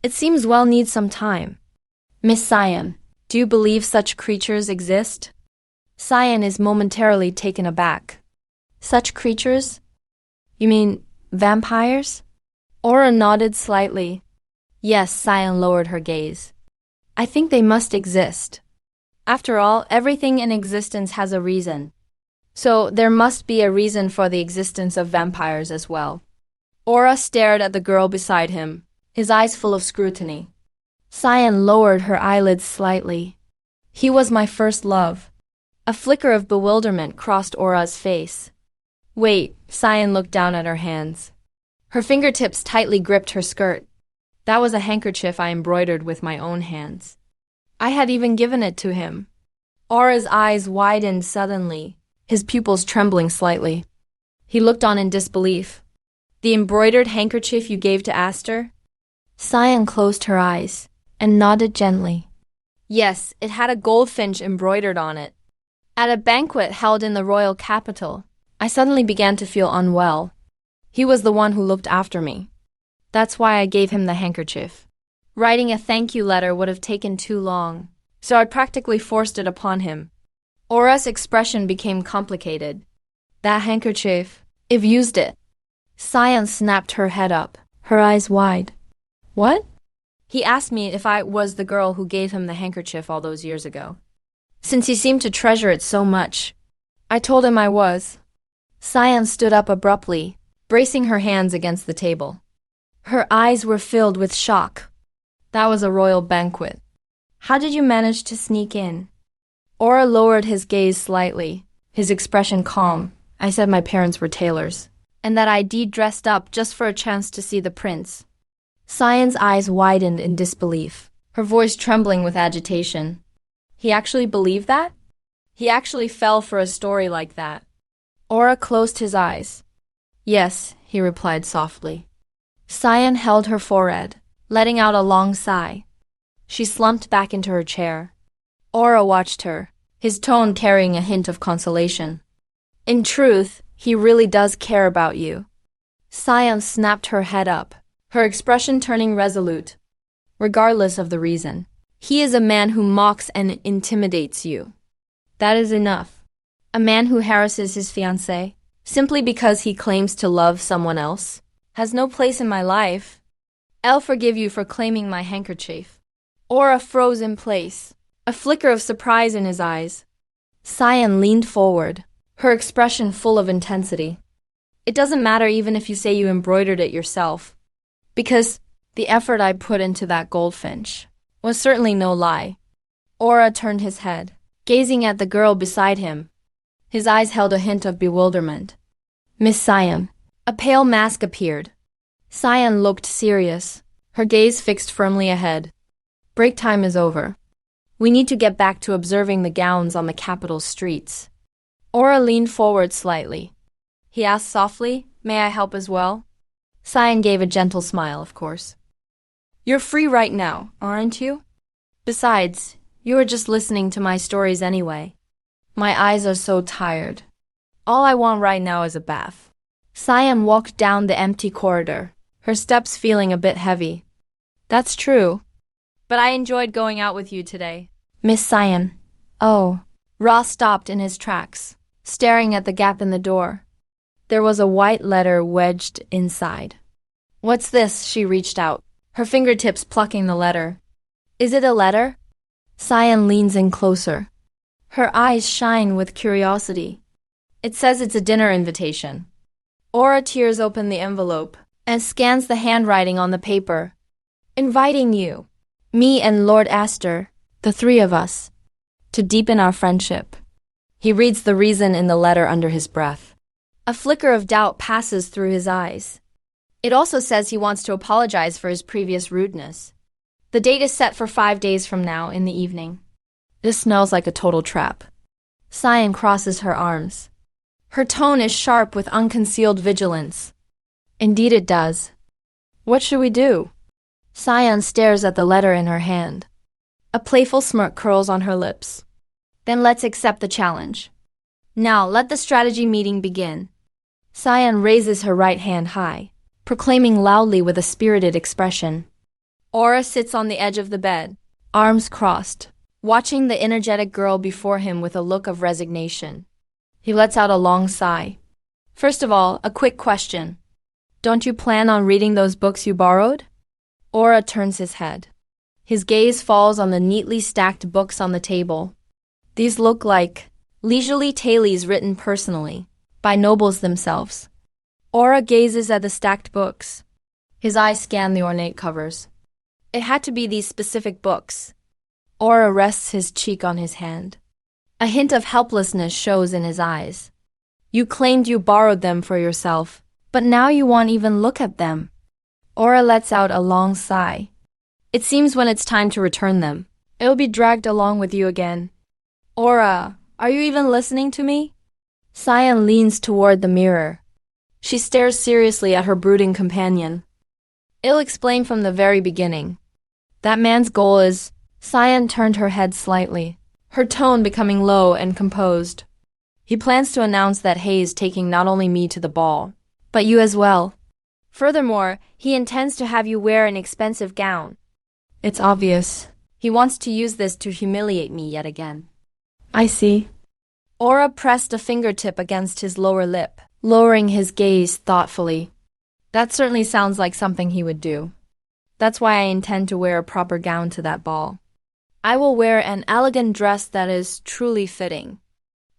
[SPEAKER 1] It seems we'll need some time. Miss Cyan, do you believe such creatures exist? Cyan is momentarily taken aback. Such creatures? You mean vampires? Aura nodded slightly. Yes, Cyan lowered her gaze. I think they must exist. After all, everything in existence has a reason. So there must be a reason for the existence of vampires as well. Aura stared at the girl beside him, his eyes full of scrutiny. Cyan lowered her eyelids slightly. He was my first love. A flicker of bewilderment crossed Aura's face. Wait, Cyan looked down at her hands. Her fingertips tightly gripped her skirt. That was a handkerchief I embroidered with my own hands. I had even given it to him. Aura's eyes widened suddenly, his pupils trembling slightly. He looked on in disbelief. The embroidered handkerchief you gave to Aster? Cyan closed her eyes and nodded gently. Yes, it had a goldfinch embroidered on it. At a banquet held in the royal capital, I suddenly began to feel unwell. He was the one who looked after me. That's why I gave him the handkerchief. Writing a thank you letter would have taken too long, so I practically forced it upon him. Aura's expression became complicated. That handkerchief, if used it. Cyan snapped her head up, her eyes wide. What? He asked me if I was the girl who gave him the handkerchief all those years ago. Since he seemed to treasure it so much, I told him I was. Cyan stood up abruptly, bracing her hands against the table. Her eyes were filled with shock. That was a royal banquet. How did you manage to sneak in? Aura lowered his gaze slightly, his expression calm. I said my parents were tailors, and that I'd dressed up just for a chance to see the prince. Cyan's eyes widened in disbelief, her voice trembling with agitation. He actually believed that? He actually fell for a story like that. Aura closed his eyes. Yes, he replied softly. Cyan held her forehead, letting out a long sigh. She slumped back into her chair. Aura watched her, his tone carrying a hint of consolation. In truth, he really does care about you. Cyan snapped her head up, her expression turning resolute. Regardless of the reason, he is a man who mocks and intimidates you. That is enough. A man who harasses his fiancée, simply because he claims to love someone else, has no place in my life. I'll forgive you for claiming my handkerchief. Aura froze in place, a flicker of surprise in his eyes. Cyan leaned forward, her expression full of intensity. It doesn't matter even if you say you embroidered it yourself, because the effort I put into that goldfinch was certainly no lie. Aura turned his head, gazing at the girl beside him. His eyes held a hint of bewilderment. Miss Cyan. A pale mask appeared. Cyan looked serious, her gaze fixed firmly ahead. Break time is over. We need to get back to observing the gowns on the capital streets. Aura leaned forward slightly. He asked softly, May I help as well? Cyan gave a gentle smile, of course. You're free right now, aren't you? Besides, you were just listening to my stories anyway. My eyes are so tired. All I want right now is a bath. Cyan walked down the empty corridor, her steps feeling a bit heavy. That's true. But I enjoyed going out with you today. Miss Cyan. Oh. Ross stopped in his tracks, staring at the gap in the door. There was a white letter wedged inside. What's this? She reached out, her fingertips plucking the letter. Is it a letter? Cyan leans in closer. Her eyes shine with curiosity. It says it's a dinner invitation. Aura tears open the envelope and scans the handwriting on the paper. Inviting you, me and Lord Aster, the three of us, to deepen our friendship. He reads the reason in the letter under his breath. A flicker of doubt passes through his eyes. It also says he wants to apologize for his previous rudeness. The date is set for 5 days from now in the evening. This smells like a total trap. Cyan crosses her arms. Her tone is sharp with unconcealed vigilance. Indeed it does. What should we do? Cyan stares at the letter in her hand. A playful smirk curls on her lips. Then let's accept the challenge. Now let the strategy meeting begin. Cyan raises her right hand high, proclaiming loudly with a spirited expression. Aura sits on the edge of the bed, arms crossed, watching the energetic girl before him with a look of resignation. He lets out a long sigh. First of all, a quick question. Don't you plan on reading those books you borrowed? Aura turns his head. His gaze falls on the neatly stacked books on the table. These look like leisurely tales written personally, by nobles themselves. Aura gazes at the stacked books. His eyes scan the ornate covers. It had to be these specific books. Aura rests his cheek on his hand. A hint of helplessness shows in his eyes. You claimed you borrowed them for yourself, but now you won't even look at them. Aura lets out a long sigh. It seems when it's time to return them, it'll be dragged along with you again. Aura, are you even listening to me? Cyan leans toward the mirror. She stares seriously at her brooding companion. I'll explain from the very beginning. That man's goal is... Cyan turned her head slightly, her tone becoming low and composed. He plans to announce that Hay is taking not only me to the ball, but you as well. Furthermore, he intends to have you wear an expensive gown. It's obvious. He wants to use this to humiliate me yet again. I see. Aura pressed a fingertip against his lower lip, lowering his gaze thoughtfully. That certainly sounds like something he would do. That's why I intend to wear a proper gown to that ball. I will wear an elegant dress that is truly fitting.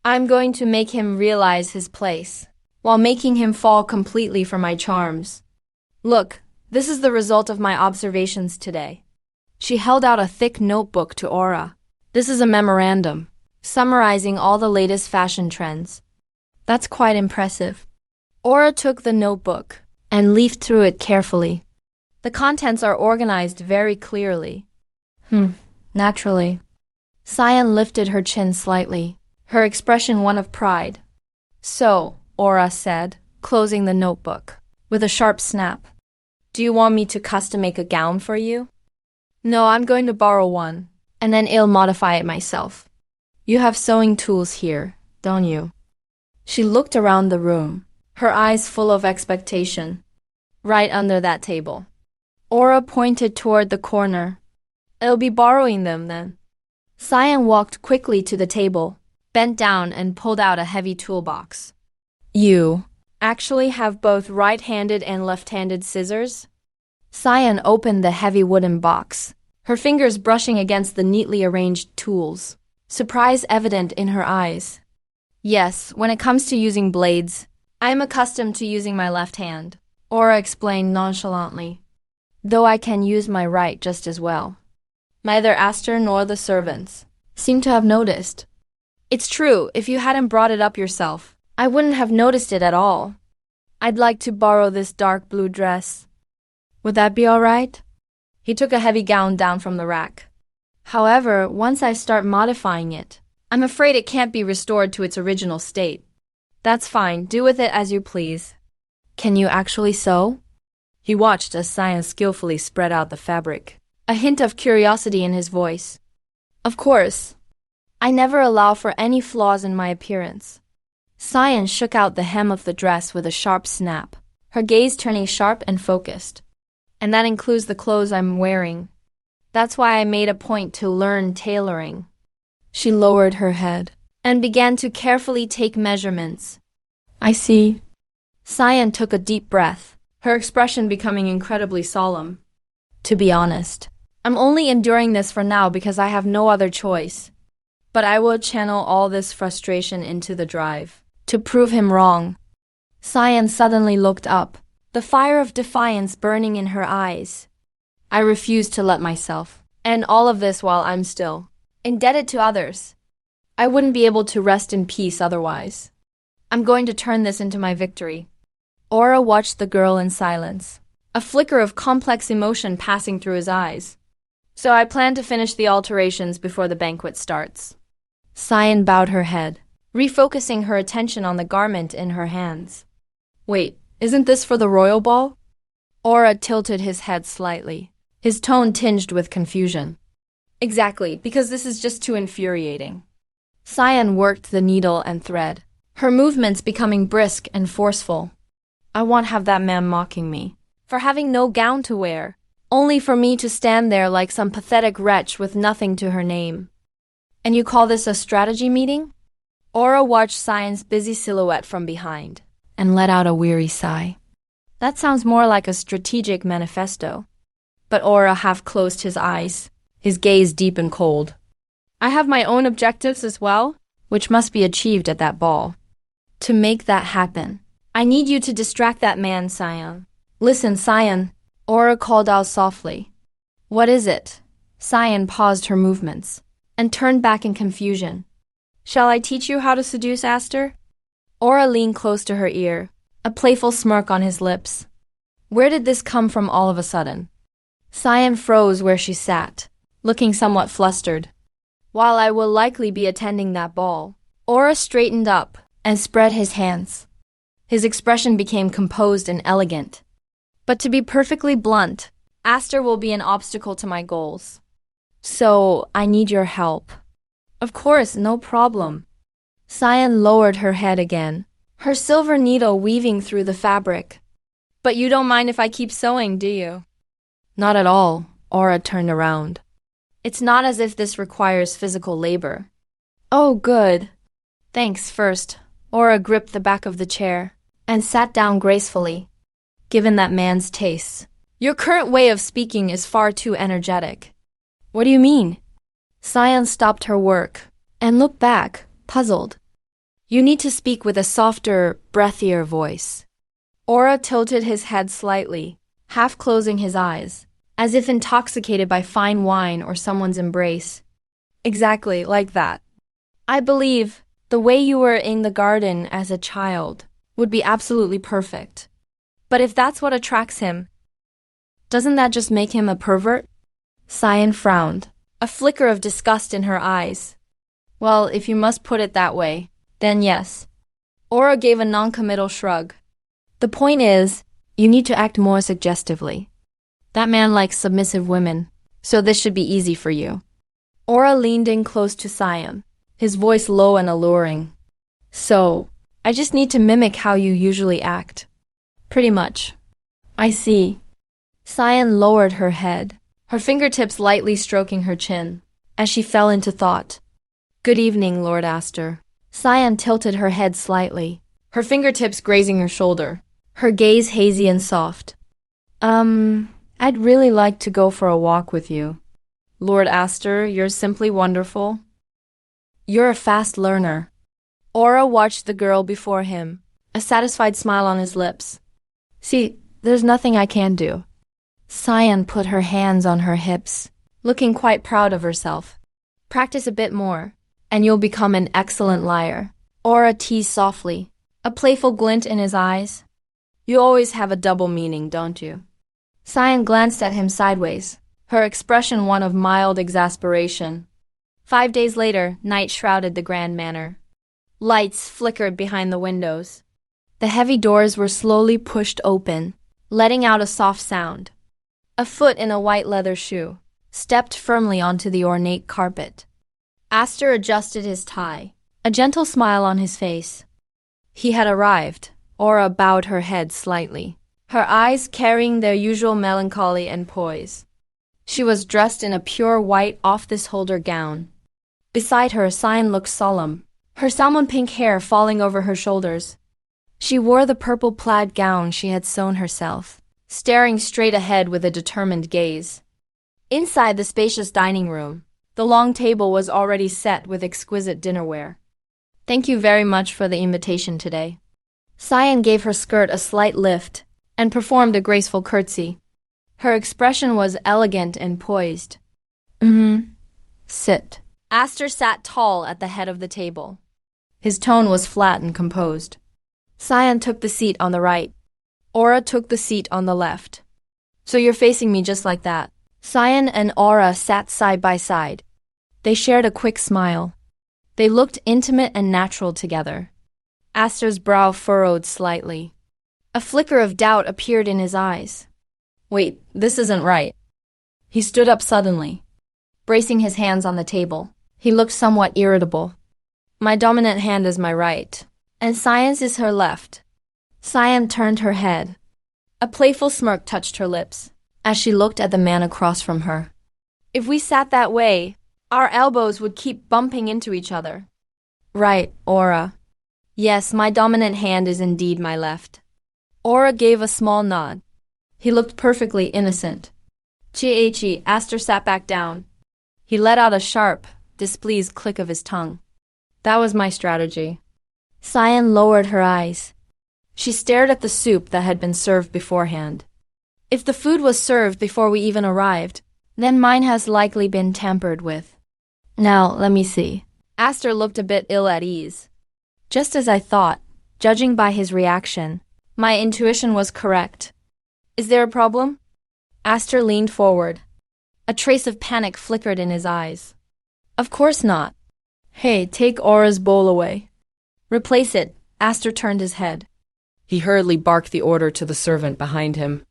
[SPEAKER 1] I'm going to make him realize his place, while making him fall completely for my charms. Look, this is the result of my observations today. She held out a thick notebook to Aura. This is a memorandum, summarizing all the latest fashion trends. That's quite impressive. Aura took the notebook and leafed through it carefully. The contents are organized very clearly. Naturally. Cyan lifted her chin slightly, her expression one of pride. So, Aura said, closing the notebook, with a sharp snap. Do you want me to custom make a gown for you? No, I'm going to borrow one, and then I'll modify it myself. You have sewing tools here, don't you? She looked around the room, her eyes full of expectation. Right under that table. Aura pointed toward the corner. I'll be borrowing them then. Cyan walked quickly to the table, bent down and pulled out a heavy toolbox. You actually have both right-handed and left-handed scissors? Cyan opened the heavy wooden box, her fingers brushing against the neatly arranged tools, surprise evident in her eyes. Yes, when it comes to using blades, I'm accustomed to using my left hand, Aura explained nonchalantly, though I can use my right just as well. Neither Aster nor the servants seem to have noticed. It's true, if you hadn't brought it up yourself, I wouldn't have noticed it at all. I'd like to borrow this dark blue dress. Would that be all right? He took a heavy gown down from the rack. However, once I start modifying it, I'm afraid it can't be restored to its original state. That's fine, do with it as you please. Can you actually sew? He watched as Cyan skillfully spread out the fabric, a hint of curiosity in his voice. Of course. I never allow for any flaws in my appearance. Cyan shook out the hem of the dress with a sharp snap, her gaze turning sharp and focused. And that includes the clothes I'm wearing. That's why I made a point to learn tailoring. She lowered her head and began to carefully take measurements. I see. Cyan took a deep breath, her expression becoming incredibly solemn. To be honest, I'm only enduring this for now because I have no other choice. But I will channel all this frustration into the drive, to prove him wrong. Cyan suddenly looked up, the fire of defiance burning in her eyes. I refuse to let myself, and all of this while I'm still indebted to others. I wouldn't be able to rest in peace otherwise. I'm going to turn this into my victory. Aura watched the girl in silence, a flicker of complex emotion passing through his eyes. So I plan to finish the alterations before the banquet starts. Cyan bowed her head, refocusing her attention on the garment in her hands. Wait, isn't this for the royal ball? Aura tilted his head slightly, his tone tinged with confusion. Exactly, because this is just too infuriating. Cyan worked the needle and thread, her movements becoming brisk and forceful. I won't have that man mocking me for having no gown to wear, only for me to stand there like some pathetic wretch with nothing to her name. And you call this a strategy meeting? Aura watched Cyan's busy silhouette from behind and let out a weary sigh. That sounds more like a strategic manifesto. But Aura half closed his eyes, his gaze deep and cold. I have my own objectives as well, which must be achieved at that ball. To make that happen, I need you to distract that man, Cyan. Listen, Cyan, Aura called out softly. What is it? Cyan paused her movements and turned back in confusion. Shall I teach you how to seduce Aster? Aura leaned close to her ear, a playful smirk on his lips. Where did this come from all of a sudden? Cyan froze where she sat, looking somewhat flustered. While I will likely be attending that ball, Aura straightened up and spread his hands. His expression became composed and elegant. But to be perfectly blunt, Aster will be an obstacle to my goals. So, I need your help. Of course, no problem. Cyan lowered her head again, her silver needle weaving through the fabric. But you don't mind if I keep sewing, do you? Not at all, Aura turned around. It's not as if this requires physical labor. Oh, good. Thanks first. Aura gripped the back of the chair and sat down gracefully. Given that man's tastes, your current way of speaking is far too energetic. What do you mean? Cyan stopped her work and looked back, puzzled. You need to speak with a softer, breathier voice. Aura tilted his head slightly, half closing his eyes, as if intoxicated by fine wine or someone's embrace. Exactly like that. I believe the way you were in the garden as a child would be absolutely perfect. But if that's what attracts him, doesn't that just make him a pervert? Cyan frowned, a flicker of disgust in her eyes. Well, if you must put it that way, then yes. Aura gave a non-committal shrug. The point is, you need to act more suggestively. That man likes submissive women, so this should be easy for you. Aura leaned in close to Cyan, his voice low and alluring. So, I just need to mimic how you usually act. Pretty much. I see. Cyan lowered her head, her fingertips lightly stroking her chin, as she fell into thought. Good evening, Lord Aster. Cyan tilted her head slightly, her fingertips grazing her shoulder, her gaze hazy and soft. I'd really like to go for a walk with you. Lord Aster, you're simply wonderful. You're a fast learner. Aura watched the girl before him, a satisfied smile on his lips. See, there's nothing I can do. Cyan put her hands on her hips, looking quite proud of herself. Practice a bit more, and you'll become an excellent liar. Aura teased softly, a playful glint in his eyes. You always have a double meaning, don't you? Cyan glanced at him sideways, her expression one of mild exasperation. 5 days later, night shrouded the grand manor. Lights flickered behind the windows. The heavy doors were slowly pushed open, letting out a soft sound. A foot in a white leather shoe stepped firmly onto the ornate carpet. Aster adjusted his tie, a gentle smile on his face. He had arrived. Aura bowed her head slightly, her eyes carrying their usual melancholy and poise. She was dressed in a pure white off-this-holder gown. Beside her, Cyan looked solemn, her salmon pink hair falling over her shoulders. She wore the purple plaid gown she had sewn herself, staring straight ahead with a determined gaze. Inside the spacious dining room, the long table was already set with exquisite dinnerware. Thank you very much for the invitation today. Cyan gave her skirt a slight lift and performed a graceful curtsy. Her expression was elegant and poised. Sit. Aster sat tall at the head of the table. His tone was flat and composed. Cyan took the seat on the right. Aura took the seat on the left. So you're facing me just like that. Cyan and Aura sat side by side. They shared a quick smile. They looked intimate and natural together. Aster's brow furrowed slightly. A flicker of doubt appeared in his eyes. Wait, this isn't right. He stood up suddenly, bracing his hands on the table. He looked somewhat irritable. My dominant hand is my right, and Cyan's is her left. Cyan turned her head. A playful smirk touched her lips as she looked at the man across from her. If we sat that way, our elbows would keep bumping into each other. Right, Aura. Yes, my dominant hand is indeed my left. Aura gave a small nod. He looked perfectly innocent. Chi Aster sat back down. He let out a sharp, displeased click of his tongue. That was my strategy. Cyan lowered her eyes. She stared at the soup that had been served beforehand. If the food was served before we even arrived, Then mine has likely been tampered with. Now, let me see. Aster looked a bit ill at ease. Just as I thought, judging by his reaction. My intuition was correct. Is there a problem? Aster leaned forward. A trace of panic flickered in his eyes. Of course not. Hey, take Aura's bowl away. Replace it. Aster turned his head.
[SPEAKER 2] He hurriedly barked the order to the servant behind him.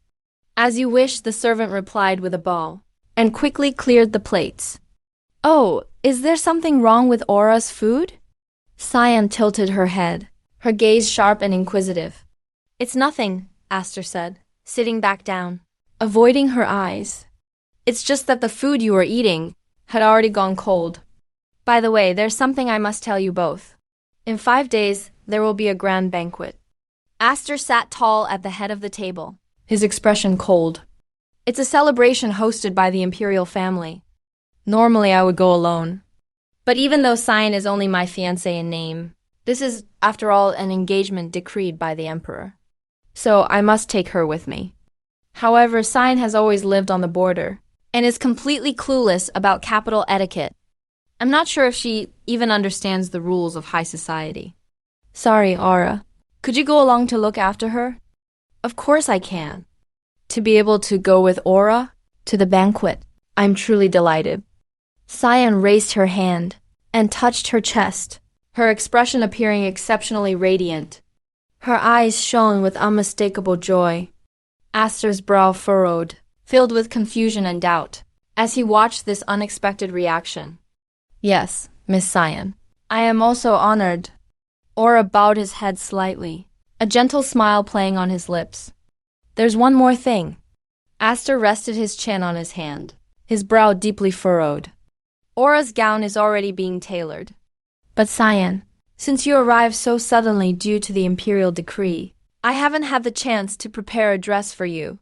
[SPEAKER 1] As you wish, the servant replied with a bow, and quickly cleared the plates. Oh, is there something wrong with Aura's food? Cyan tilted her head, her gaze sharp and inquisitive. It's nothing, Aster said, sitting back down, avoiding her eyes. It's just that the food you were eating had already gone cold. By the way, there's something I must tell you both. In 5 days, there will be a grand banquet. Aster sat tall at the head of the table, his expression cold. It's a celebration hosted by the imperial family. Normally I would go alone. But even though Cyan is only my fiancé in name, this is, after all, an engagement decreed by the emperor. So I must take her with me. However, Cyan has always lived on the border, and is completely clueless about capital etiquette. I'm not sure if she even understands the rules of high society. Sorry, Aura. Could you go along to look after her? Of course I can. To be able to go with Aura to the banquet, I'm truly delighted. Cyan raised her hand and touched her chest, her expression appearing exceptionally radiant. Her eyes shone with unmistakable joy. Aster's brow furrowed, filled with confusion and doubt, as he watched this unexpected reaction. Yes, Miss Cyan. I am also honored. Aura bowed his head slightly, a gentle smile playing on his lips. There's one more thing. Aster rested his chin on his hand, his brow deeply furrowed. Aura's gown is already being tailored. But Cyan, since you arrived so suddenly due to the imperial decree, I haven't had the chance to prepare a dress for you.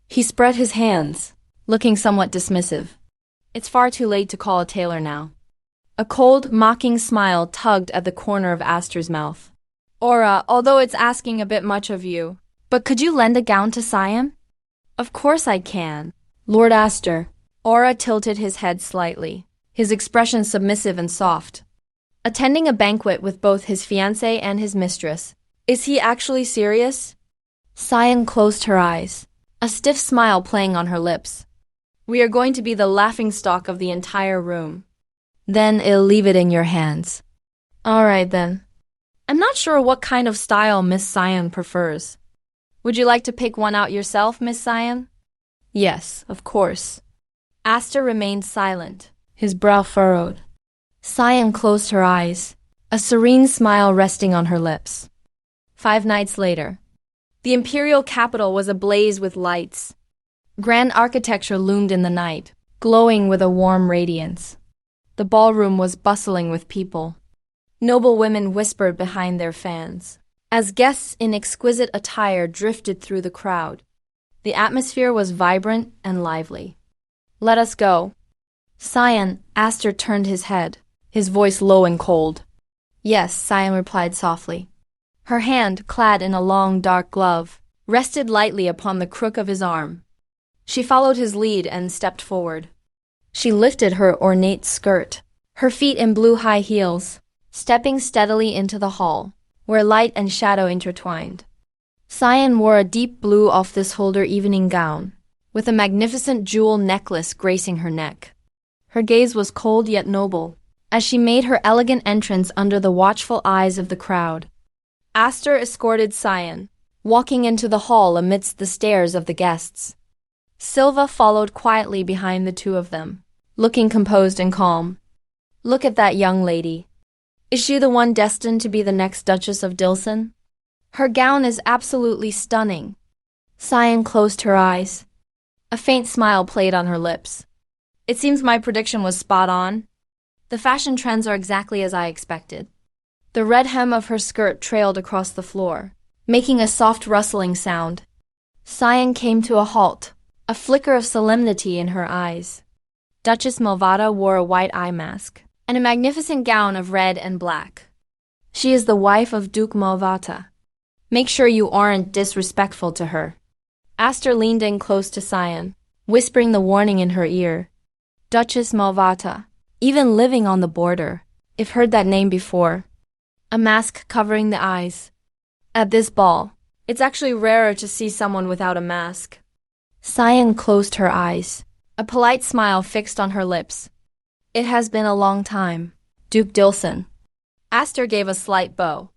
[SPEAKER 1] He spread his hands, looking somewhat dismissive. It's far too late to call a tailor now. A cold, mocking smile tugged at the corner of Aster's mouth. Aura, although it's asking a bit much of you, but could you lend a gown to Cyan? Of course I can. Lord Aster. Aura tilted his head slightly, his expression submissive and soft. Attending a banquet with both his fiancé and his mistress. Is he actually serious? Cyan closed her eyes, a stiff smile playing on her lips. We are going to be the laughingstock of the entire room. Then I'll leave it in your hands. All right, then. I'm not sure what kind of style Miss Cyan prefers. Would you like to pick one out yourself, Miss Cyan? Yes, of course. Aster remained silent, his brow furrowed. Cyan closed her eyes, a serene smile resting on her lips. 5 nights later, the imperial capital was ablaze with lights. Grand architecture loomed in the night, glowing with a warm radiance. The ballroom was bustling with people. Noble women whispered behind their fans, as guests in exquisite attire drifted through the crowd. The atmosphere was vibrant and lively. Let us go. Cyan, Aster turned his head, his voice low and cold. Yes, Cyan replied softly. Her hand, clad in a long, dark glove, rested lightly upon the crook of his arm. She followed his lead and stepped forward. She lifted her ornate skirt, her feet in blue high heels, stepping steadily into the hall, where light and shadow intertwined. Cyan wore a deep blue off-this-holder evening gown, with a magnificent jewel necklace gracing her neck. Her gaze was cold yet noble, as she made her elegant entrance under the watchful eyes of the crowd. Aster escorted Cyan, walking into the hall amidst the stares of the guests. Silva followed quietly behind the two of them, looking composed and calm. Look at that young lady. Is she the one destined to be the next Duchess of Dilson? Her gown is absolutely stunning. Cyan closed her eyes. A faint smile played on her lips. It seems my prediction was spot on. The fashion trends are exactly as I expected. The red hem of her skirt trailed across the floor, making a soft rustling sound. Cyan came to a halt, a flicker of solemnity in her eyes. Duchess Malvada wore a white eye mask and a magnificent gown of red and black. She is the wife of Duke Malvata. Make sure you aren't disrespectful to her. Aster leaned in close to Cyan, whispering the warning in her ear. Duchess Malvata, even living on the border. I've heard that name before. A mask covering the eyes. At this ball, it's actually rarer to see someone without a mask. Cyan closed her eyes, a polite smile fixed on her lips. It has been a long time. Duke Dilson. Aster gave a slight bow.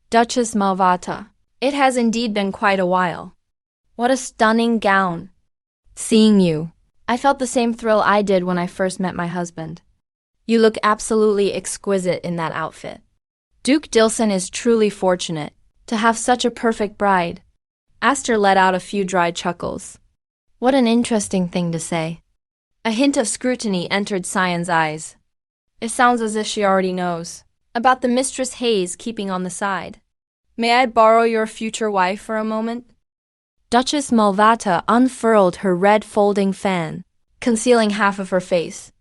[SPEAKER 1] Duchess Malvata. It has indeed been quite a while. What a stunning gown. Seeing you, I felt the same thrill I did when I first met my husband. You look absolutely exquisite in that outfit. Duke Dilson is truly fortunate to have such a perfect bride. Aster let out a few dry chuckles. What an interesting thing to say. A hint of scrutiny entered Cyan's eyes. It sounds as if she already knows about the Mistress haze keeping on the side. May I borrow your future wife for a moment? Duchess Malvata unfurled her red folding fan, concealing half of her face.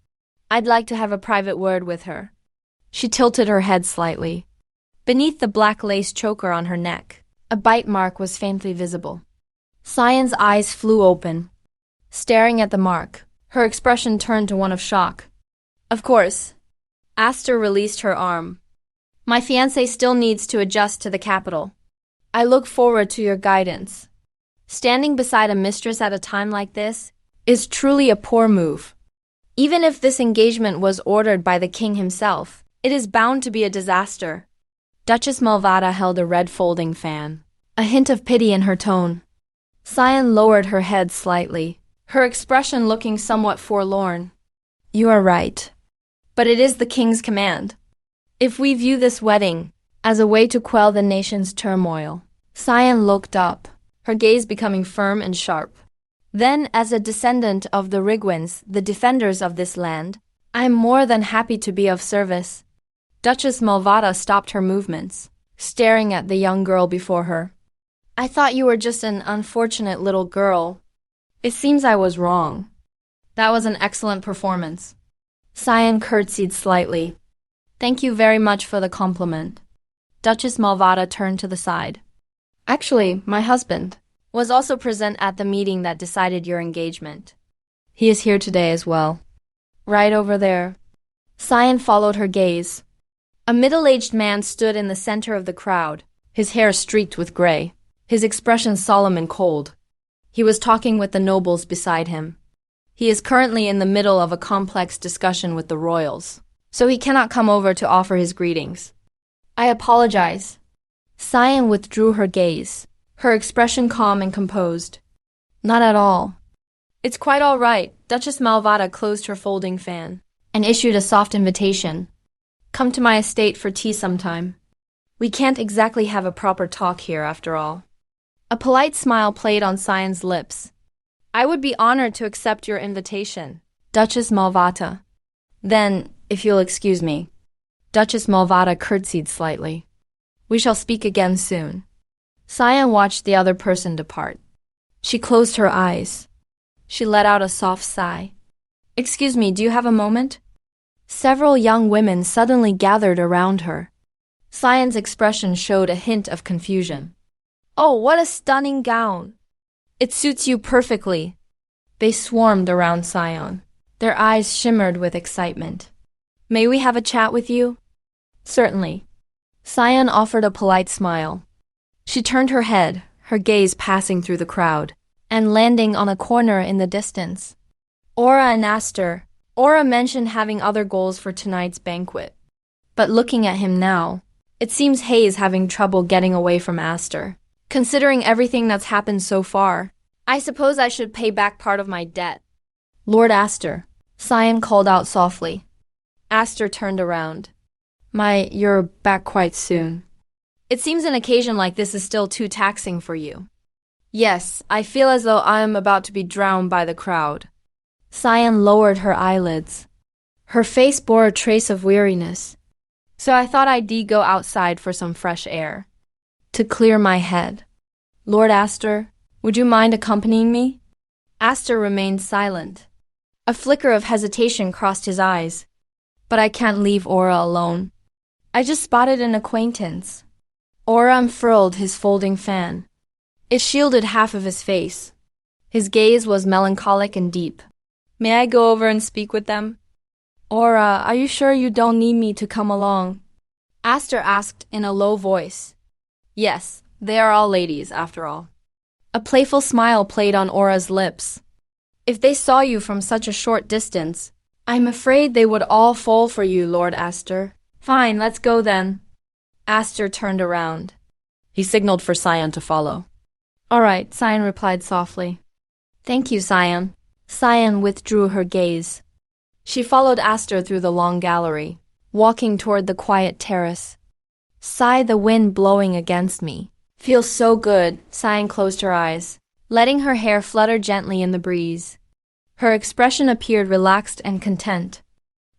[SPEAKER 1] I'd like to have a private word with her. She tilted her head slightly. Beneath the black lace choker on her neck, a bite mark was faintly visible. Cyan's eyes flew open. Staring at the mark, her expression turned to one of shock. Of course. Aster released her arm. My fiancé still needs to adjust to the capital. I look forward to your guidance. Standing beside a mistress at a time like this is truly a poor move. Even if this engagement was ordered by the king himself, it is bound to be a disaster. Duchess Malvata held a red folding fan, a hint of pity in her tone. Cyan lowered her head slightly, her expression looking somewhat forlorn. You are right. But it is the king's command. If we view this wedding as a way to quell the nation's turmoil. Cyan looked up, her gaze becoming firm and sharp. Then, as a descendant of the Rigwins, the defenders of this land, I am more than happy to be of service. Duchess Malvata stopped her movements, staring at the young girl before her. I thought you were just an unfortunate little girl. It seems I was wrong. That was an excellent performance. Cyan curtsied slightly. Thank you very much for the compliment. Duchess Malvata turned to the side. Actually, my husband was also present at the meeting that decided your engagement. He is here today as well. Right over there. Cyan followed her gaze. A middle-aged man stood in the center of the crowd, his hair streaked with gray, his expression solemn and cold. He was talking with the nobles beside him. He is currently in the middle of a complex discussion with the royals, so he cannot come over to offer his greetings. I apologize. Cyan withdrew her gaze, her expression calm and composed. Not at all. It's quite all right. Duchess Malvata closed her folding fan and issued a soft invitation. Come to my estate for tea sometime. We can't exactly have a proper talk here after all. A polite smile played on Cyan's lips. I would be honored to accept your invitation, Duchess Malvata. Then, if you'll excuse me. Duchess Malvata curtsied slightly. We shall speak again soon. Cyan watched the other person depart. She closed her eyes. She let out a soft sigh. Excuse me, do you have a moment? Several young women suddenly gathered around her. Cyan's expression showed a hint of confusion. Oh, what a stunning gown! It suits you perfectly. They swarmed around Cyan. Their eyes shimmered with excitement. May we have a chat with you? Certainly. Cyan offered a polite smile. She turned her head, her gaze passing through the crowd, and landing on a corner in the distance. Aura and Aster. Aura mentioned having other goals for tonight's banquet. But looking at him now, it seems Hayes having trouble getting away from Aster. Considering everything that's happened so far, I suppose I should pay back part of my debt. Lord Aster, Cyan called out softly. Aster turned around. You're back quite soon. It seems an occasion like this is still too taxing for you. Yes, I feel as though I am about to be drowned by the crowd. Cyan lowered her eyelids. Her face bore a trace of weariness. So I thought I'd go outside for some fresh air. To clear my head. Lord Aster, would you mind accompanying me? Aster remained silent. A flicker of hesitation crossed his eyes. But I can't leave Aura alone. I just spotted an acquaintance. Aura unfurled his folding fan. It shielded half of his face. His gaze was melancholic and deep. May I go over and speak with them? Aura, are you sure you don't need me to come along? Aster asked in a low voice. Yes, they are all ladies, after all. A playful smile played on Aura's lips. If they saw you from such a short distance, I'm afraid they would all fall for you, Lord Aster. Fine, let's go then. Aster turned around. He signaled for Cyan to follow. All right, Cyan replied softly. Thank you, Cyan. Cyan withdrew her gaze. She followed Aster through the long gallery, walking toward the quiet terrace. Sigh, the wind blowing against me. Feels so good. Cyan closed her eyes, letting her hair flutter gently in the breeze. Her expression appeared relaxed and content.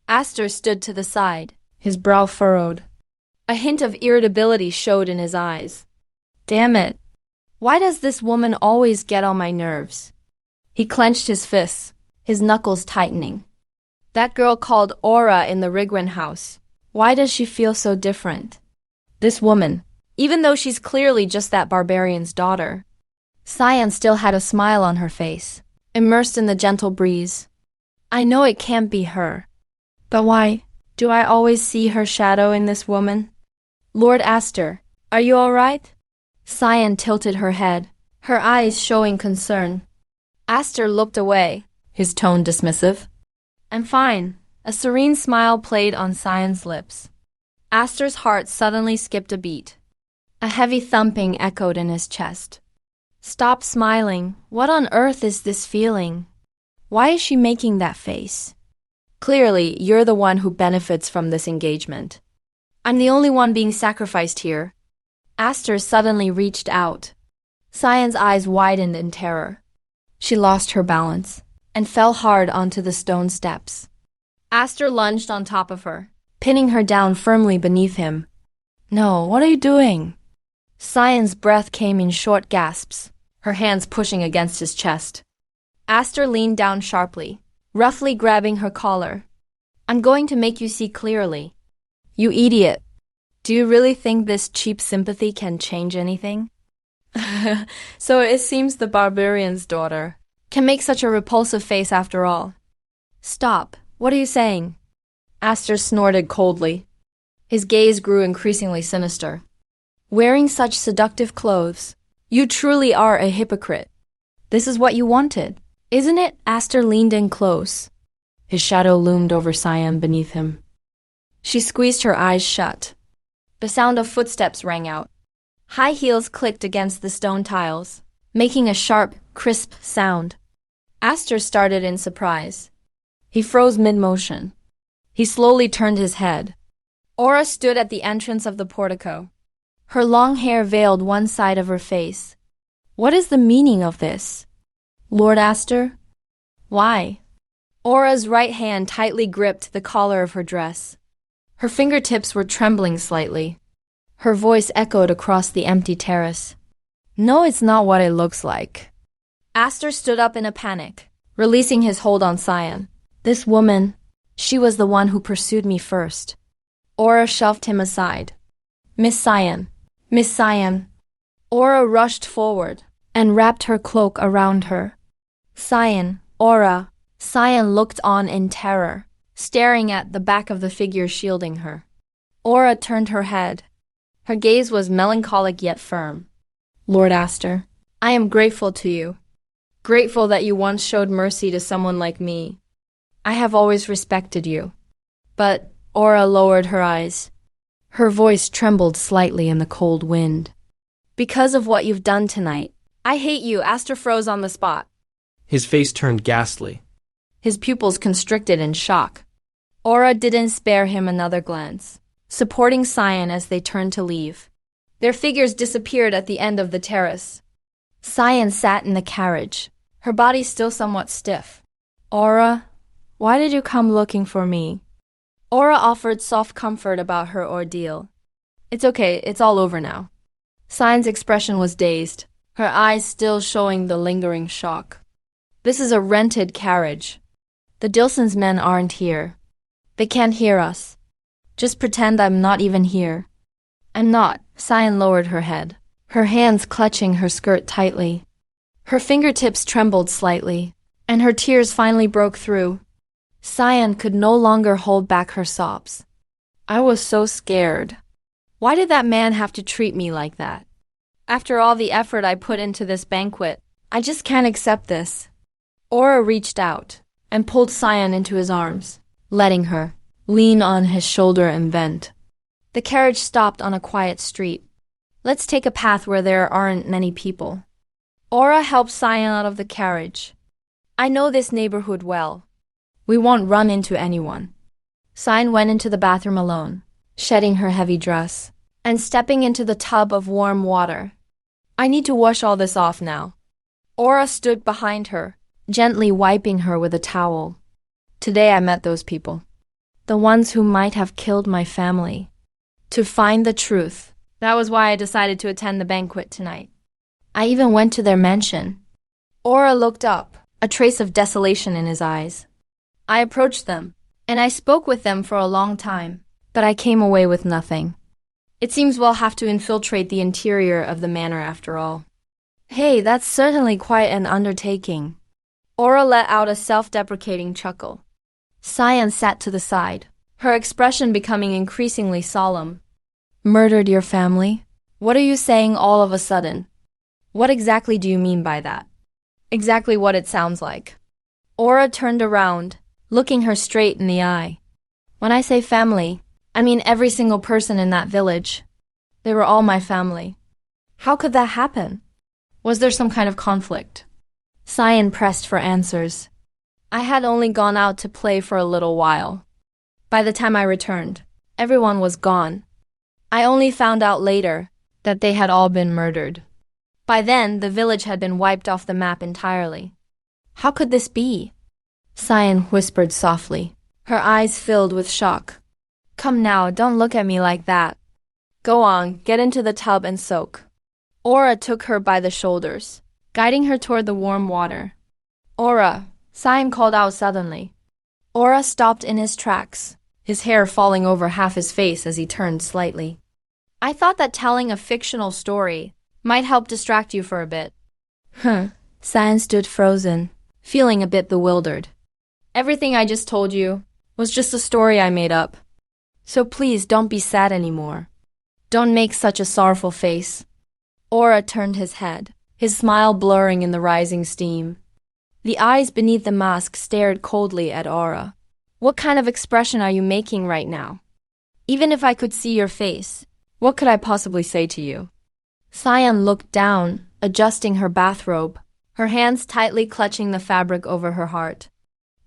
[SPEAKER 1] Aster stood to the side, his brow furrowed. A hint of irritability showed in his eyes. Damn it. Why does this woman always get on my nerves? He clenched his fists, his knuckles tightening. That girl called Aura in the Rigwin house. Why does she feel so different? This woman, even though she's clearly just that barbarian's daughter. Cyan still had a smile on her face, immersed in the gentle breeze. I know it can't be her. But why do I always see her shadow in this woman? Lord Aster, are you all right? Cyan tilted her head, her eyes showing concern. Aster looked away, his tone dismissive. I'm fine. A serene smile played on Cyan's lips. Aster's heart suddenly skipped a beat. A heavy thumping echoed in his chest. Stop smiling. What on earth is this feeling? Why is she making that face? Clearly, you're the one who benefits from this engagement. I'm the only one being sacrificed here. Aster suddenly reached out. Cyan's eyes widened in terror. She lost her balance and fell hard onto the stone steps. Aster lunged on top of her, pinning her down firmly beneath him. No, what are you doing? Cyan's breath came in short gasps, her hands pushing against his chest. Aster leaned down sharply, roughly grabbing her collar. I'm going to make you see clearly. You idiot. Do you really think this cheap sympathy can change anything? So it seems the barbarian's daughter can make such a repulsive face after all. Stop. What are you saying? Aster snorted coldly. His gaze grew increasingly sinister. Wearing such seductive clothes, you truly are a hypocrite. This is what you wanted, isn't it? Aster leaned in close. His shadow loomed over Cyan beneath him. She squeezed her eyes shut. The sound of footsteps rang out. High heels clicked against the stone tiles, making a sharp, crisp sound. Aster started in surprise. He froze mid-motion. He slowly turned his head. Aura stood at the entrance of the portico. Her long hair veiled one side of her face. What is the meaning of this? Lord Aster? Why? Aura's right hand tightly gripped the collar of her dress. Her fingertips were trembling slightly. Her voice echoed across the empty terrace. No, it's not what it looks like. Aster stood up in a panic, releasing his hold on Cyan. This woman, she was the one who pursued me first. Aura shoved him aside. Miss Cyan. Miss Cyan. Aura rushed forward and wrapped her cloak around her. Cyan, Aura. Cyan looked on in terror, staring at the back of the figure shielding her. Aura turned her head. Her gaze was melancholic yet firm. Lord Aster, I am grateful to you. Grateful that you once showed mercy to someone like me. I have always respected you. But Aura lowered her eyes. Her voice trembled slightly in the cold wind. Because of what you've done tonight, I hate you. Aster froze on the spot.
[SPEAKER 2] His face turned ghastly.
[SPEAKER 1] His pupils constricted in shock. Aura didn't spare him another glance, supporting Cyan as they turned to leave. Their figures disappeared at the end of the terrace. Cyan sat in the carriage, her body still somewhat stiff. Aura, why did you come looking for me? Aura offered soft comfort about her ordeal. It's okay, it's all over now. Cyan's expression was dazed, her eyes still showing the lingering shock. This is a rented carriage. The Dilson's men aren't here. They can't hear us. Just pretend I'm not even here. I'm not. Cyan lowered her head, her hands clutching her skirt tightly. Her fingertips trembled slightly, and her tears finally broke through. Cyan could no longer hold back her sobs. I was so scared. Why did that man have to treat me like that? After all the effort I put into this banquet, I just can't accept this. Aura reached out and pulled Cyan into his arms, letting her lean on his shoulder and vent. The carriage stopped on a quiet street. Let's take a path where there aren't many people. Aura helped Cyan out of the carriage. I know this neighborhood well. We won't run into anyone. Cyan went into the bathroom alone, shedding her heavy dress and stepping into the tub of warm water. I need to wash all this off now. Aura stood behind her, gently wiping her with a towel. Today I met those people. The ones who might have killed my family. To find the truth. That was why I decided to attend the banquet tonight. I even went to their mansion. Aura looked up, a trace of desolation in his eyes. I approached them, and I spoke with them for a long time, but I came away with nothing. It seems we'll have to infiltrate the interior of the manor after all. Hey, that's certainly quite an undertaking. Aura let out a self-deprecating chuckle. Cyan sat to the side, her expression becoming increasingly solemn. Murdered your family? What are you saying all of a sudden? What exactly do you mean by that? Exactly what it sounds like. Aura turned around, looking her straight in the eye. When I say family, I mean every single person in that village. They were all my family. How could that happen? Was there some kind of conflict? Cyan pressed for answers. I had only gone out to play for a little while. By the time I returned, everyone was gone. I only found out later that they had all been murdered. By then, the village had been wiped off the map entirely. How could this be? Cyan whispered softly, her eyes filled with shock. Come now, don't look at me like that. Go on, get into the tub and soak. Aura took her by the shoulders, guiding her toward the warm water. Aura, Cyan called out suddenly. Aura stopped in his tracks, his hair falling over half his face as he turned slightly. I thought that telling a fictional story might help distract you for a bit. Cyan stood frozen, feeling a bit bewildered. Everything I just told you was just a story I made up. So please don't be sad anymore. Don't make such a sorrowful face. Aura turned his head, his smile blurring in the rising steam. The eyes beneath the mask stared coldly at Aura. What kind of expression are you making right now? Even if I could see your face, what could I possibly say to you? Cyan looked down, adjusting her bathrobe, her hands tightly clutching the fabric over her heart.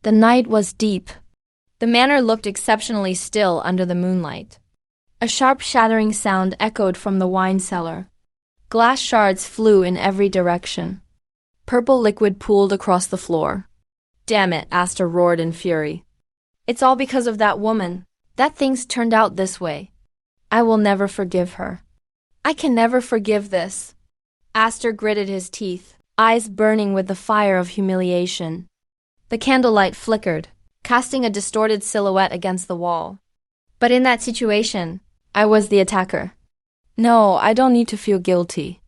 [SPEAKER 1] The night was deep. The manor looked exceptionally still under the moonlight. A sharp shattering sound echoed from the wine cellar. Glass shards flew in every direction. Purple liquid pooled across the floor. Damn it, Aster roared in fury. It's all because of that woman, that things turned out this way. I will never forgive her. I can never forgive this. Aster gritted his teeth, eyes burning with the fire of humiliation. The candlelight flickered, casting a distorted silhouette against the wall. But in that situation, I was the attacker. No, I don't need to feel guilty.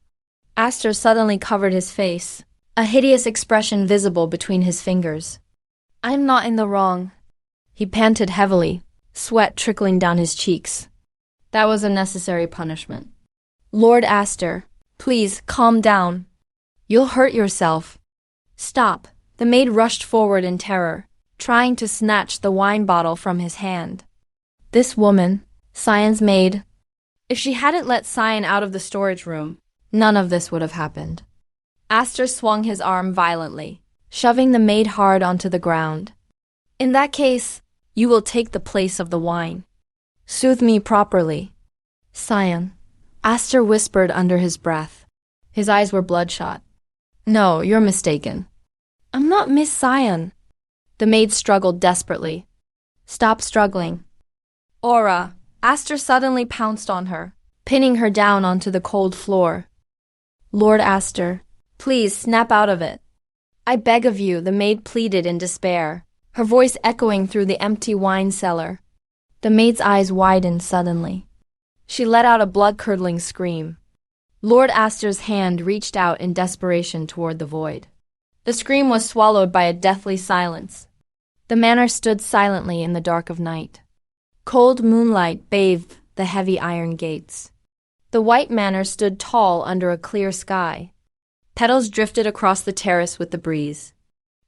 [SPEAKER 1] Aster suddenly covered his face, a hideous expression visible between his fingers. I'm not in the wrong. He panted heavily, sweat trickling down his cheeks. That was a necessary punishment. Lord Aster, please calm down. You'll hurt yourself. Stop. The maid rushed forward in terror, trying to snatch the wine bottle from his hand. This woman, Cyan's maid, if she hadn't let Cyan out of the storage room, none of this would have happened. Aster swung his arm violently, shoving the maid hard onto the ground. In that case, you will take the place of the wine. Soothe me properly. Cyan, Aster whispered under his breath. His eyes were bloodshot. No, you're mistaken. I'm not Miss Cyan. The maid struggled desperately. Stop struggling. Aura, Aster suddenly pounced on her, pinning her down onto the cold floor. Lord Aster, please snap out of it. I beg of you, the maid pleaded in despair, her voice echoing through the empty wine cellar. The maid's eyes widened suddenly. She let out a blood-curdling scream. Lord Astor's hand reached out in desperation toward the void. The scream was swallowed by a deathly silence. The manor stood silently in the dark of night. Cold moonlight bathed the heavy iron gates. The white manor stood tall under a clear sky. Petals drifted across the terrace with the breeze.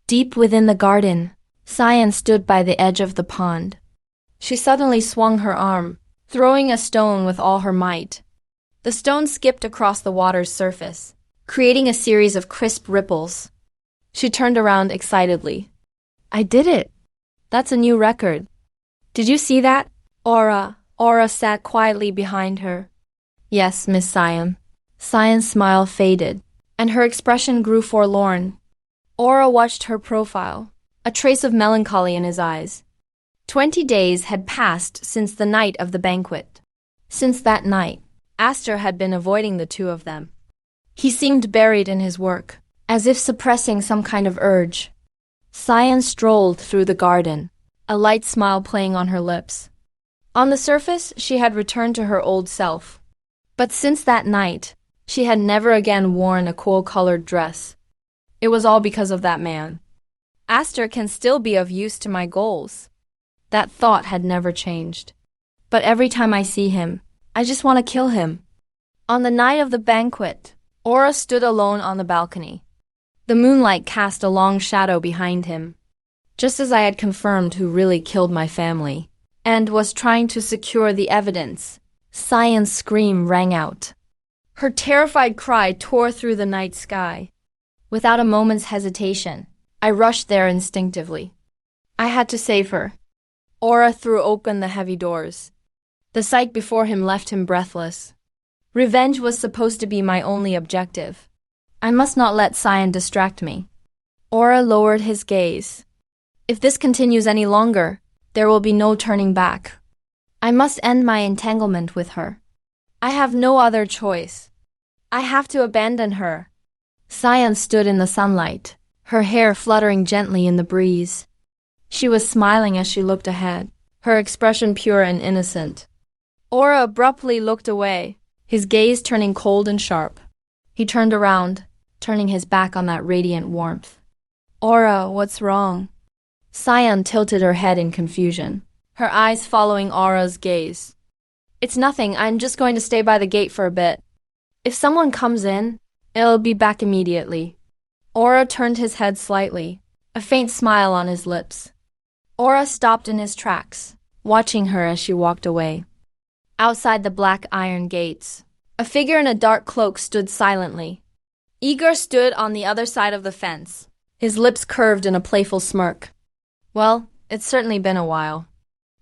[SPEAKER 1] Deep within the garden, Cyan stood by the edge of the pond. She suddenly swung her arm, throwing a stone with all her might. The stone skipped across the water's surface, creating a series of crisp ripples. She turned around excitedly. I did it! That's a new record. Did you see that? Aura sat quietly behind her. Yes, Miss Cyan. Cyan's smile faded, and her expression grew forlorn. Aura watched her profile, a trace of melancholy in his eyes. 20 days had passed since the night of the banquet. Since that night, Astor had been avoiding the two of them. He seemed buried in his work, as if suppressing some kind of urge. Cyan strolled through the garden, a light smile playing on her lips. On the surface, she had returned to her old self. But since that night, she had never again worn a coal-colored dress. It was all because of that man. Astor can still be of use to my goals. That thought had never changed. But every time I see him, I just want to kill him. On the night of the banquet, Aura stood alone on the balcony. The moonlight cast a long shadow behind him, just as I had confirmed who really killed my family, and was trying to secure the evidence. Cyan's scream rang out. Her terrified cry tore through the night sky. Without a moment's hesitation, I rushed there instinctively. I had to save her. Aura threw open the heavy doors. The sight before him left him breathless. Revenge was supposed to be my only objective. I must not let Cyan distract me. Aura lowered his gaze. If this continues any longer, there will be no turning back. I must end my entanglement with her. I have no other choice. I have to abandon her. Cyan stood in the sunlight, her hair fluttering gently in the breeze. She was smiling as she looked ahead, her expression pure and innocent. Aura abruptly looked away, his gaze turning cold and sharp. He turned around, turning his back on that radiant warmth. Aura, what's wrong? Cyan tilted her head in confusion, her eyes following Aura's gaze. It's nothing, I'm just going to stay by the gate for a bit. If someone comes in, I'll be back immediately. Aura turned his head slightly, a faint smile on his lips. Aura stopped in his tracks, watching her as she walked away. Outside the black iron gates, a figure in a dark cloak stood silently. Igor stood on the other side of the fence, his lips curved in a playful smirk. Well, it's certainly been a while.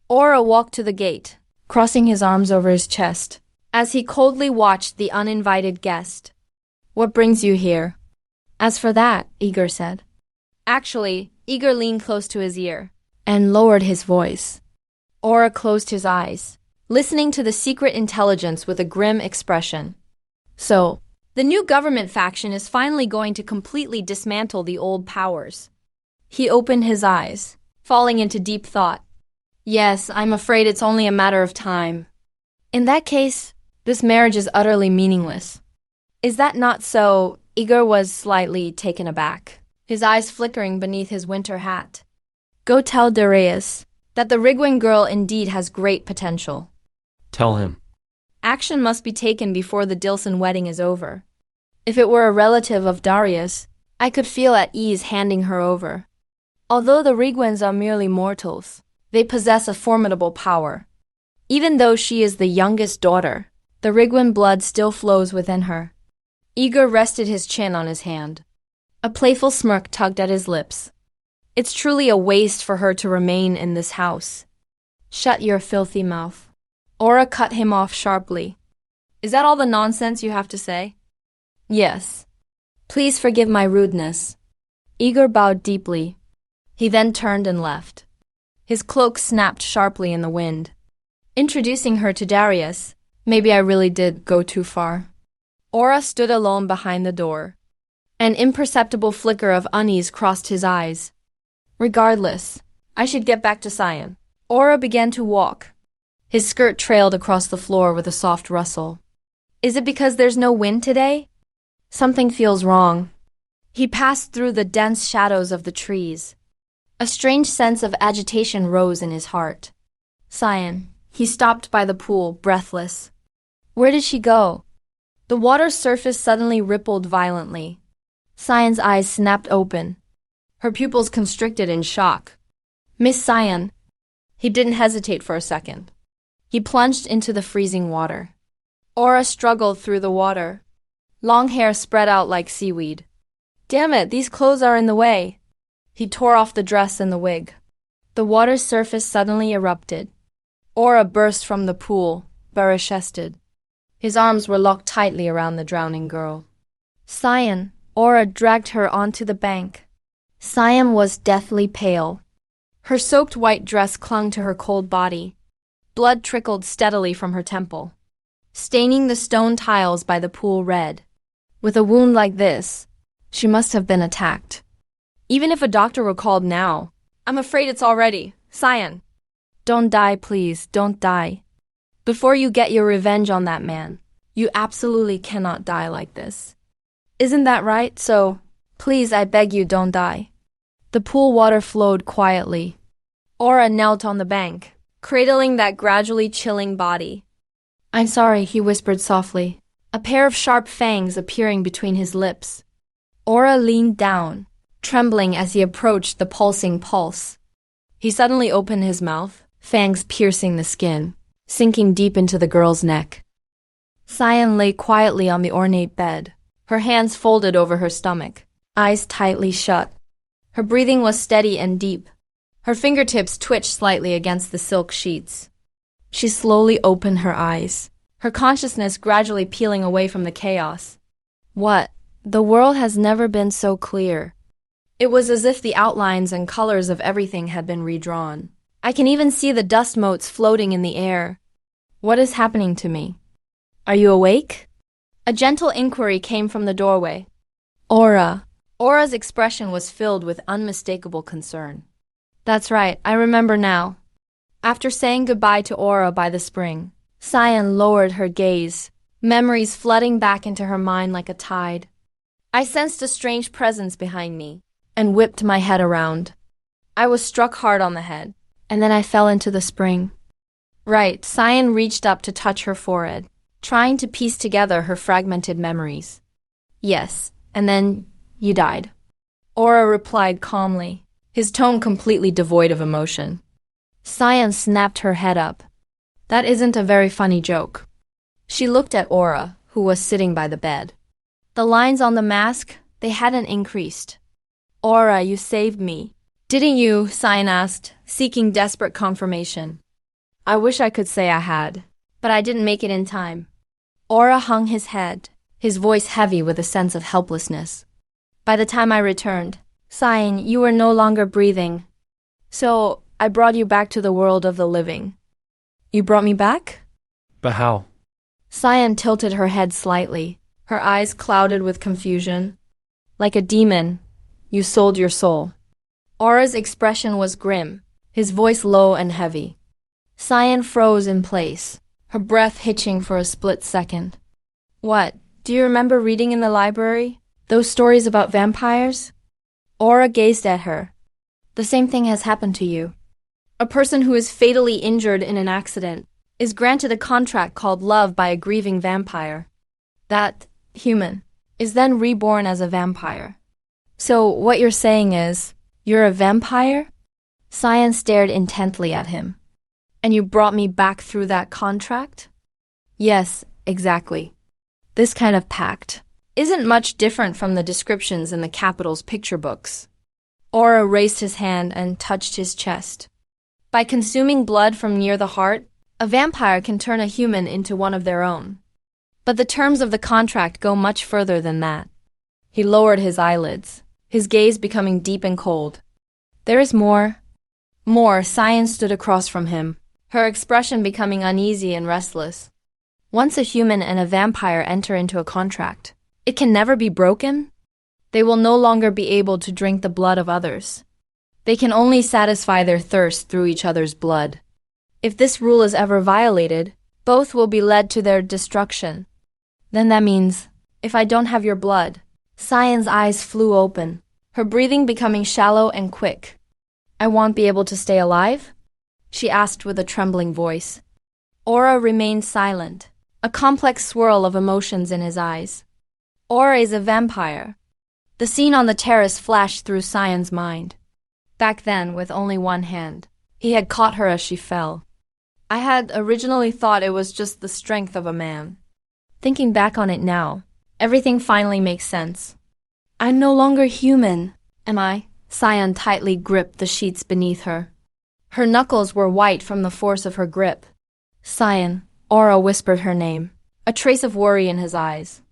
[SPEAKER 1] Aura walked to the gate, crossing his arms over his chest, as he coldly watched the uninvited guest. What brings you here? As for that, Igor said. Actually, Igor leaned close to his ear and lowered his voice. Aura closed his eyes, listening to the secret intelligence with a grim expression. So, the new government faction is finally going to completely dismantle the old powers. He opened his eyes, falling into deep thought. Yes, I'm afraid it's only a matter of time. In that case, this marriage is utterly meaningless. Is that not so? Igor was slightly taken aback, his eyes flickering beneath his winter hat. Go tell Darius that the Rigwin girl indeed has great potential.
[SPEAKER 2] Tell him.
[SPEAKER 1] Action must be taken before the Dilson wedding is over. If it were a relative of Darius, I could feel at ease handing her over. Although the Rigwins are merely mortals, they possess a formidable power. Even though she is the youngest daughter, the Rigwin blood still flows within her. Igor rested his chin on his hand. A playful smirk tugged at his lips. It's truly a waste for her to remain in this house. Shut your filthy mouth. Aura cut him off sharply. Is that all the nonsense you have to say? Yes. Please forgive my rudeness. Igor bowed deeply. He then turned and left. His cloak snapped sharply in the wind. Introducing her to Darius, maybe I really did go too far. Aura stood alone behind the door. An imperceptible flicker of unease crossed his eyes. Regardless, I should get back to Cyan. Aura began to walk. His skirt trailed across the floor with a soft rustle. Is it because there's no wind today? Something feels wrong. He passed through the dense shadows of the trees. A strange sense of agitation rose in his heart. Cyan. He stopped by the pool, breathless. Where did she go? The water's surface suddenly rippled violently. Cyan's eyes snapped open. Her pupils constricted in shock. Miss Cyan. He didn't hesitate for a second. He plunged into the freezing water. Aura struggled through the water. Long hair spread out like seaweed. Damn it, these clothes are in the way. He tore off the dress and the wig. The water's surface suddenly erupted. Aura burst from the pool, bare-chested. His arms were locked tightly around the drowning girl. Cyan. Aura dragged her onto the bank. Cyan was deathly pale. Her soaked white dress clung to her cold body. Blood trickled steadily from her temple, staining the stone tiles by the pool red. With a wound like this, she must have been attacked. Even if a doctor were called now, I'm afraid it's already. Cyan. Don't die, please, don't die. Before you get your revenge on that man, you absolutely cannot die like this. Isn't that right? So, please, I beg you, don't die. The pool water flowed quietly. Aura knelt on the bank, cradling that gradually chilling body. I'm sorry, he whispered softly, a pair of sharp fangs appearing between his lips. Aura leaned down, trembling as he approached the pulsing pulse. He suddenly opened his mouth, fangs piercing the skin, sinking deep into the girl's neck. Cyan lay quietly on the ornate bed, her hands folded over her stomach, eyes tightly shut. Her breathing was steady and deep. Her fingertips twitched slightly against the silk sheets. She slowly opened her eyes, her consciousness gradually peeling away from the chaos. What? The world has never been so clear. It was as if the outlines and colors of everything had been redrawn. I can even see the dust motes floating in the air. What is happening to me? Are you awake? A gentle inquiry came from the doorway. Aura. Aura's expression was filled with unmistakable concern. That's right, I remember now. After saying goodbye to Aura by the spring, Cyan lowered her gaze, memories flooding back into her mind like a tide. I sensed a strange presence behind me and whipped my head around. I was struck hard on the head, and then I fell into the spring. Right, Cyan reached up to touch her forehead, trying to piece together her fragmented memories. Yes, and then you died. Aura replied calmly, his tone completely devoid of emotion. Cyan snapped her head up. That isn't a very funny joke. She looked at Aura, who was sitting by the bed. The lines on the mask, they hadn't increased. Aura, you saved me. Didn't you? Cyan asked, seeking desperate confirmation. I wish I could say I had, but I didn't make it in time. Aura hung his head, his voice heavy with a sense of helplessness. By the time I returned, Cyan, you were no longer breathing. So, I brought you back to the world of the living. You brought me back?
[SPEAKER 2] But how?
[SPEAKER 1] Cyan tilted her head slightly, her eyes clouded with confusion. Like a demon, you sold your soul. Aura's expression was grim, his voice low and heavy. Cyan froze in place, her breath hitching for a split second. What? Do you remember reading in the library? Those stories about vampires? Aura gazed at her. The same thing has happened to you. A person who is fatally injured in an accident is granted a contract called love by a grieving vampire. That human is then reborn as a vampire. So what you're saying is, you're a vampire? Cyan stared intently at him. And you brought me back through that contract? Yes, exactly. This kind of pact isn't much different from the descriptions in the Capital's picture books. Aura raised his hand and touched his chest. By consuming blood from near the heart, a vampire can turn a human into one of their own. But the terms of the contract go much further than that. He lowered his eyelids, his gaze becoming deep and cold. There is more. More. Cyan stood across from him, her expression becoming uneasy and restless. Once a human and a vampire enter into a contract, it can never be broken. They will no longer be able to drink the blood of others. They can only satisfy their thirst through each other's blood. If this rule is ever violated, both will be led to their destruction. Then that means, if I don't have your blood. Cyan's eyes flew open, her breathing becoming shallow and quick. I won't be able to stay alive? She asked with a trembling voice. Aura remained silent, a complex swirl of emotions in his eyes. Aura is a vampire. The scene on the terrace flashed through Cyan's mind. Back then, with only one hand, he had caught her as she fell. I had originally thought it was just the strength of a man. Thinking back on it now, everything finally makes sense. I'm no longer human, am I? Cyan tightly gripped the sheets beneath her. Her knuckles were white from the force of her grip. Cyan, Aura whispered her name, a trace of worry in his eyes.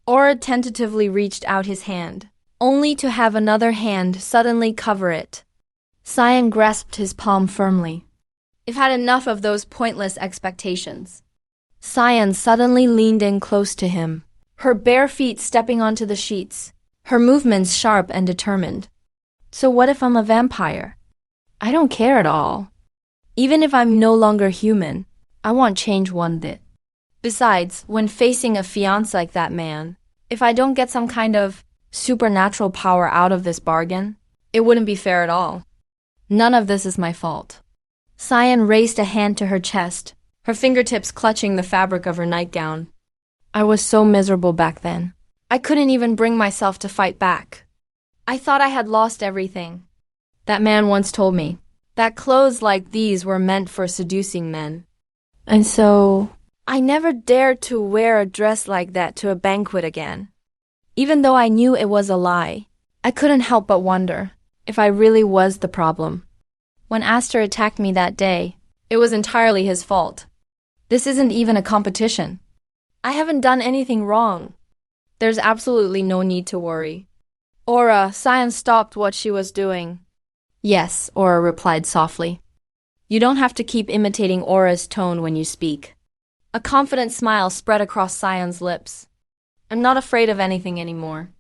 [SPEAKER 1] Aura tentatively reached out his hand, only to have another hand suddenly cover it. Cyan grasped his palm firmly. I've had enough of those pointless expectations. Cyan suddenly leaned in close to him, her bare feet stepping onto the sheets, her movements sharp and determined. So what if I'm a vampire? I don't care at all. Even if I'm no longer human, I won't change one bit. Besides, when facing a fiancé like that man, if I don't get some kind of supernatural power out of this bargain, it wouldn't be fair at all. None of this is my fault. Cyan raised a hand to her chest, her fingertips clutching the fabric of her nightgown. I was so miserable back then. I couldn't even bring myself to fight back. I thought I had lost everything. That man once told me that clothes like these were meant for seducing men. And so, I never dared to wear a dress like that to a banquet again. Even though I knew it was a lie, I couldn't help but wonder if I really was the problem. When Aster attacked me that day, it was entirely his fault. This isn't even a competition. I haven't done anything wrong. There's absolutely no need to worry. Aura, Cyan stopped what she was doing. Yes, Aura replied softly. You don't have to keep imitating Aura's tone when you speak. A confident smile spread across Cyan's lips. I'm not afraid of anything anymore.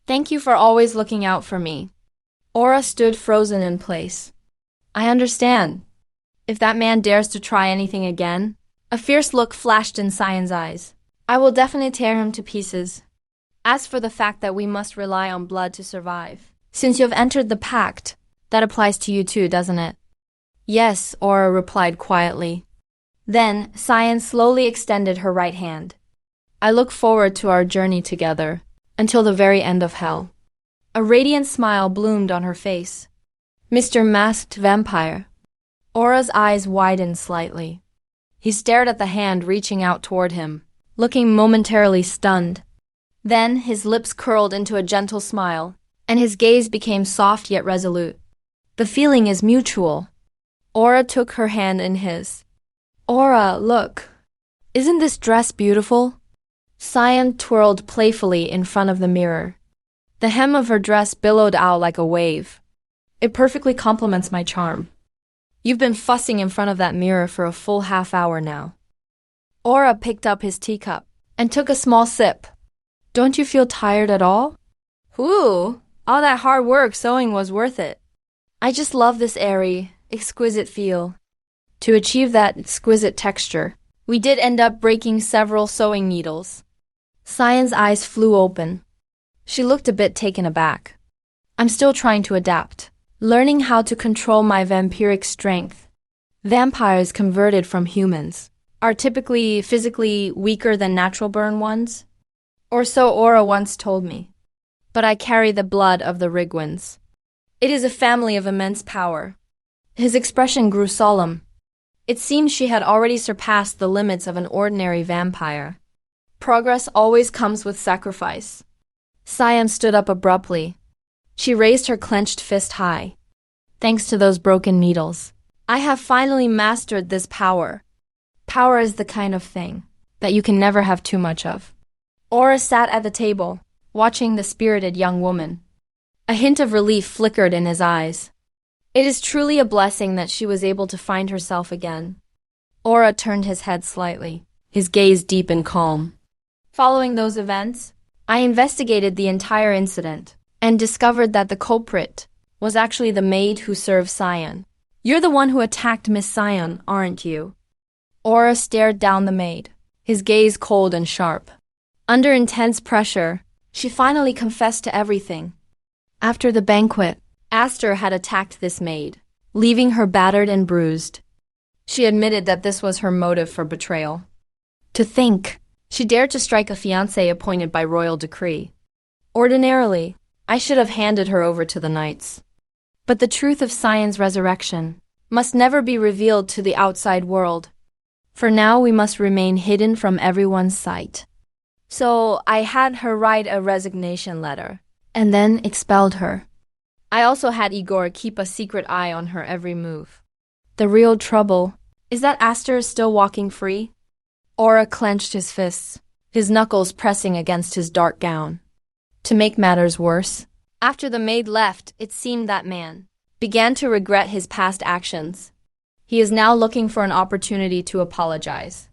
[SPEAKER 1] Thank you for always looking out for me. Aura stood frozen in place. I understand. If that man dares to try anything again, a fierce look flashed in Cyan's eyes. I will definitely tear him to pieces. As for the fact that we must rely on blood to survive, since you have entered the pact, that applies to you too, doesn't it? Yes, Aura replied quietly. Then, Cyan slowly extended her right hand. I look forward to our journey together, until the very end of hell. A radiant smile bloomed on her face. Mr. Masked Vampire. Aura's eyes widened slightly. He stared at the hand reaching out toward him, looking momentarily stunned. Then his lips curled into a gentle smile, and his gaze became soft yet resolute. The feeling is mutual. Aura took her hand in his. Aura, look. Isn't this dress beautiful? Cyan twirled playfully in front of the mirror. The hem of her dress billowed out like a wave. It perfectly complements my charm. You've been fussing in front of that mirror for a full half-hour now. Aura picked up his teacup and took a small sip. Don't you feel tired at all? Ooh, all that hard work sewing was worth it. I just love this airy, exquisite feel. To achieve that exquisite texture, we did end up breaking several sewing needles. Cyan's eyes flew open. She looked a bit taken aback. I'm still trying to adapt, learning how to control my vampiric strength. Vampires converted from humans are typically physically weaker than natural-born ones. Or so Aura once told me. But I carry the blood of the Rigwins. It is a family of immense power. His expression grew solemn. It seemed she had already surpassed the limits of an ordinary vampire. Progress always comes with sacrifice. Cyan stood up abruptly. She raised her clenched fist high. Thanks to those broken needles, I have finally mastered this power. Power is the kind of thing that you can never have too much of. Aura sat at the table, watching the spirited young woman. A hint of relief flickered in his eyes. It is truly a blessing that she was able to find herself again. Aura turned his head slightly, his gaze deep and calm. Following those events, I investigated the entire incident and discovered that the culprit was actually the maid who served Cyan. You're the one who attacked Miss Cyan, aren't you? Aura stared down the maid, his gaze cold and sharp. Under intense pressure, she finally confessed to everything. After the banquet, Aster had attacked this maid, leaving her battered and bruised. She admitted that this was her motive for betrayal. To think, she dared to strike a fiancé appointed by royal decree. Ordinarily, I should have handed her over to the knights. But the truth of Cyan's resurrection must never be revealed to the outside world. For now, we must remain hidden from everyone's sight. So I had her write a resignation letter, and then expelled her. I also had Igor keep a secret eye on her every move. The real trouble is that Aster is still walking free. Aura clenched his fists, his knuckles pressing against his dark gown. To make matters worse, after the maid left, it seemed that man began to regret his past actions. He is now looking for an opportunity to apologize.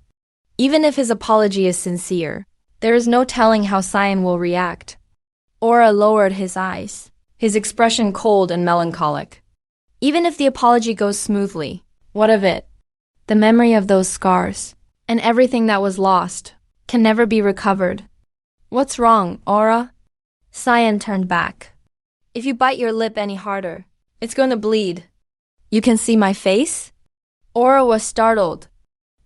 [SPEAKER 1] Even if his apology is sincere, there is no telling how Cyan will react. Aura lowered his eyes, his expression cold and melancholic. Even if the apology goes smoothly, what of it? The memory of those scars, and everything that was lost, can never be recovered. What's wrong, Aura? Cyan turned back. If you bite your lip any harder, it's going to bleed. You can see my face? Aura was startled.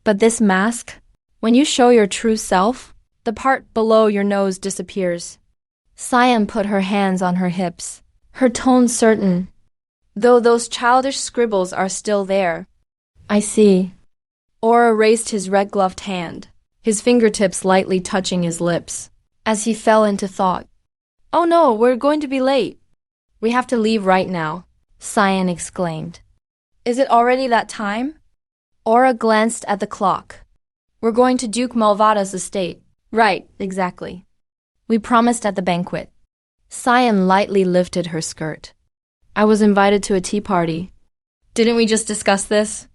[SPEAKER 1] But this mask, when you show your true self, the part below your nose disappears. Cyan put her hands on her hips, her tone certain, though those childish scribbles are still there. I see. Aura raised his red-gloved hand, his fingertips lightly touching his lips, as he fell into thought. Oh no, we're going to be late. We have to leave right now, Cyan exclaimed. Is it already that time? Aura glanced at the clock. We're going to Duke Malvada's estate. Right, exactly. We promised at the banquet. Cyan lightly lifted her skirt. I was invited to a tea party. Didn't we just discuss this?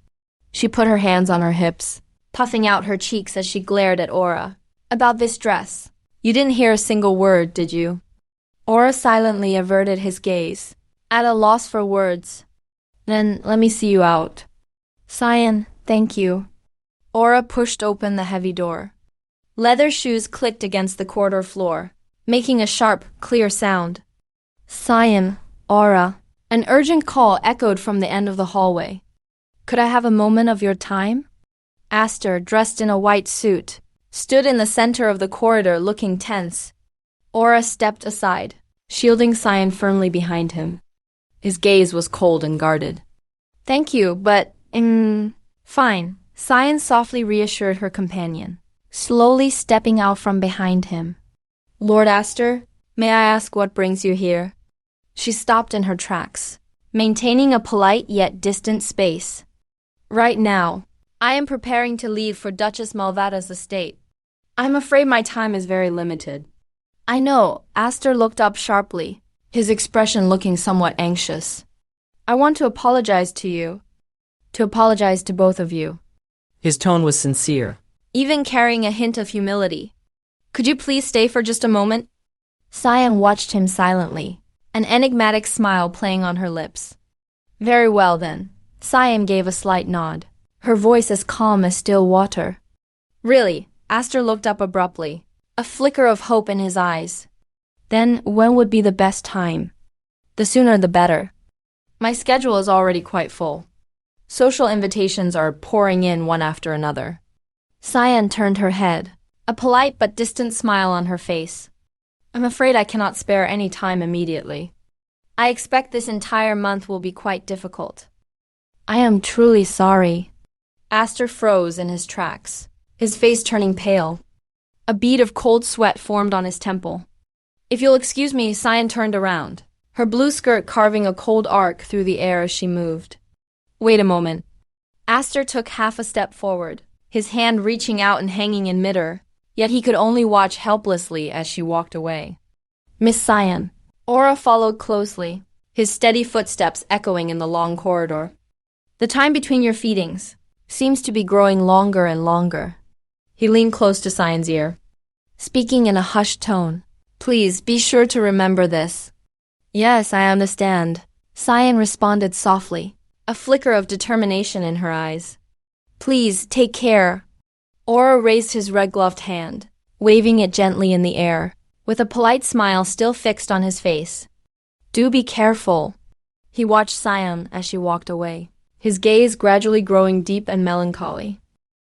[SPEAKER 1] She put her hands on her hips, puffing out her cheeks as she glared at Aura. About this dress. You didn't hear a single word, did you? Aura silently averted his gaze, at a loss for words. Then let me see you out. Cyan, thank you. Aura pushed open the heavy door. Leather shoes clicked against the corridor floor, making a sharp, clear sound. Cyan, Aura. An urgent call echoed from the end of the hallway. Could I have a moment of your time? Aster, dressed in a white suit, stood in the center of the corridor looking tense. Aura stepped aside, shielding Cyan firmly behind him. His gaze was cold and guarded. Thank you, but, fine. Cyan softly reassured her companion, slowly stepping out from behind him. Lord Aster, may I ask what brings you here? She stopped in her tracks, maintaining a polite yet distant space. Right now, I am preparing to leave for Duchess Malvada's estate. I'm afraid my time is very limited. I know, Aster looked up sharply, his expression looking somewhat anxious. I want to apologize to you. To apologize to both of you.
[SPEAKER 2] His tone was sincere,
[SPEAKER 1] even carrying a hint of humility. Could you please stay for just a moment? Cyan watched him silently, an enigmatic smile playing on her lips. Very well then. Cyan gave a slight nod, her voice as calm as still water. Really? Aster looked up abruptly, a flicker of hope in his eyes. Then when would be the best time? The sooner the better. My schedule is already quite full. Social invitations are pouring in one after another. Cyan turned her head, a polite but distant smile on her face. I'm afraid I cannot spare any time immediately. I expect this entire month will be quite difficult. I am truly sorry. Aster froze in his tracks, his face turning pale. A bead of cold sweat formed on his temple. If you'll excuse me, Cyan turned around, her blue skirt carving a cold arc through the air as she moved. Wait a moment. Aster took half a step forward, his hand reaching out and hanging in midair, yet he could only watch helplessly as she walked away. Miss Cyan. Aura followed closely, his steady footsteps echoing in the long corridor. The time between your feedings seems to be growing longer and longer. He leaned close to Cyan's ear, speaking in a hushed tone. Please be sure to remember this. Yes, I understand. Cyan responded softly, a flicker of determination in her eyes. Please take care. Aura raised his red-gloved hand, waving it gently in the air, with a polite smile still fixed on his face. Do be careful. He watched Sion as she walked away, his gaze gradually growing deep and melancholy.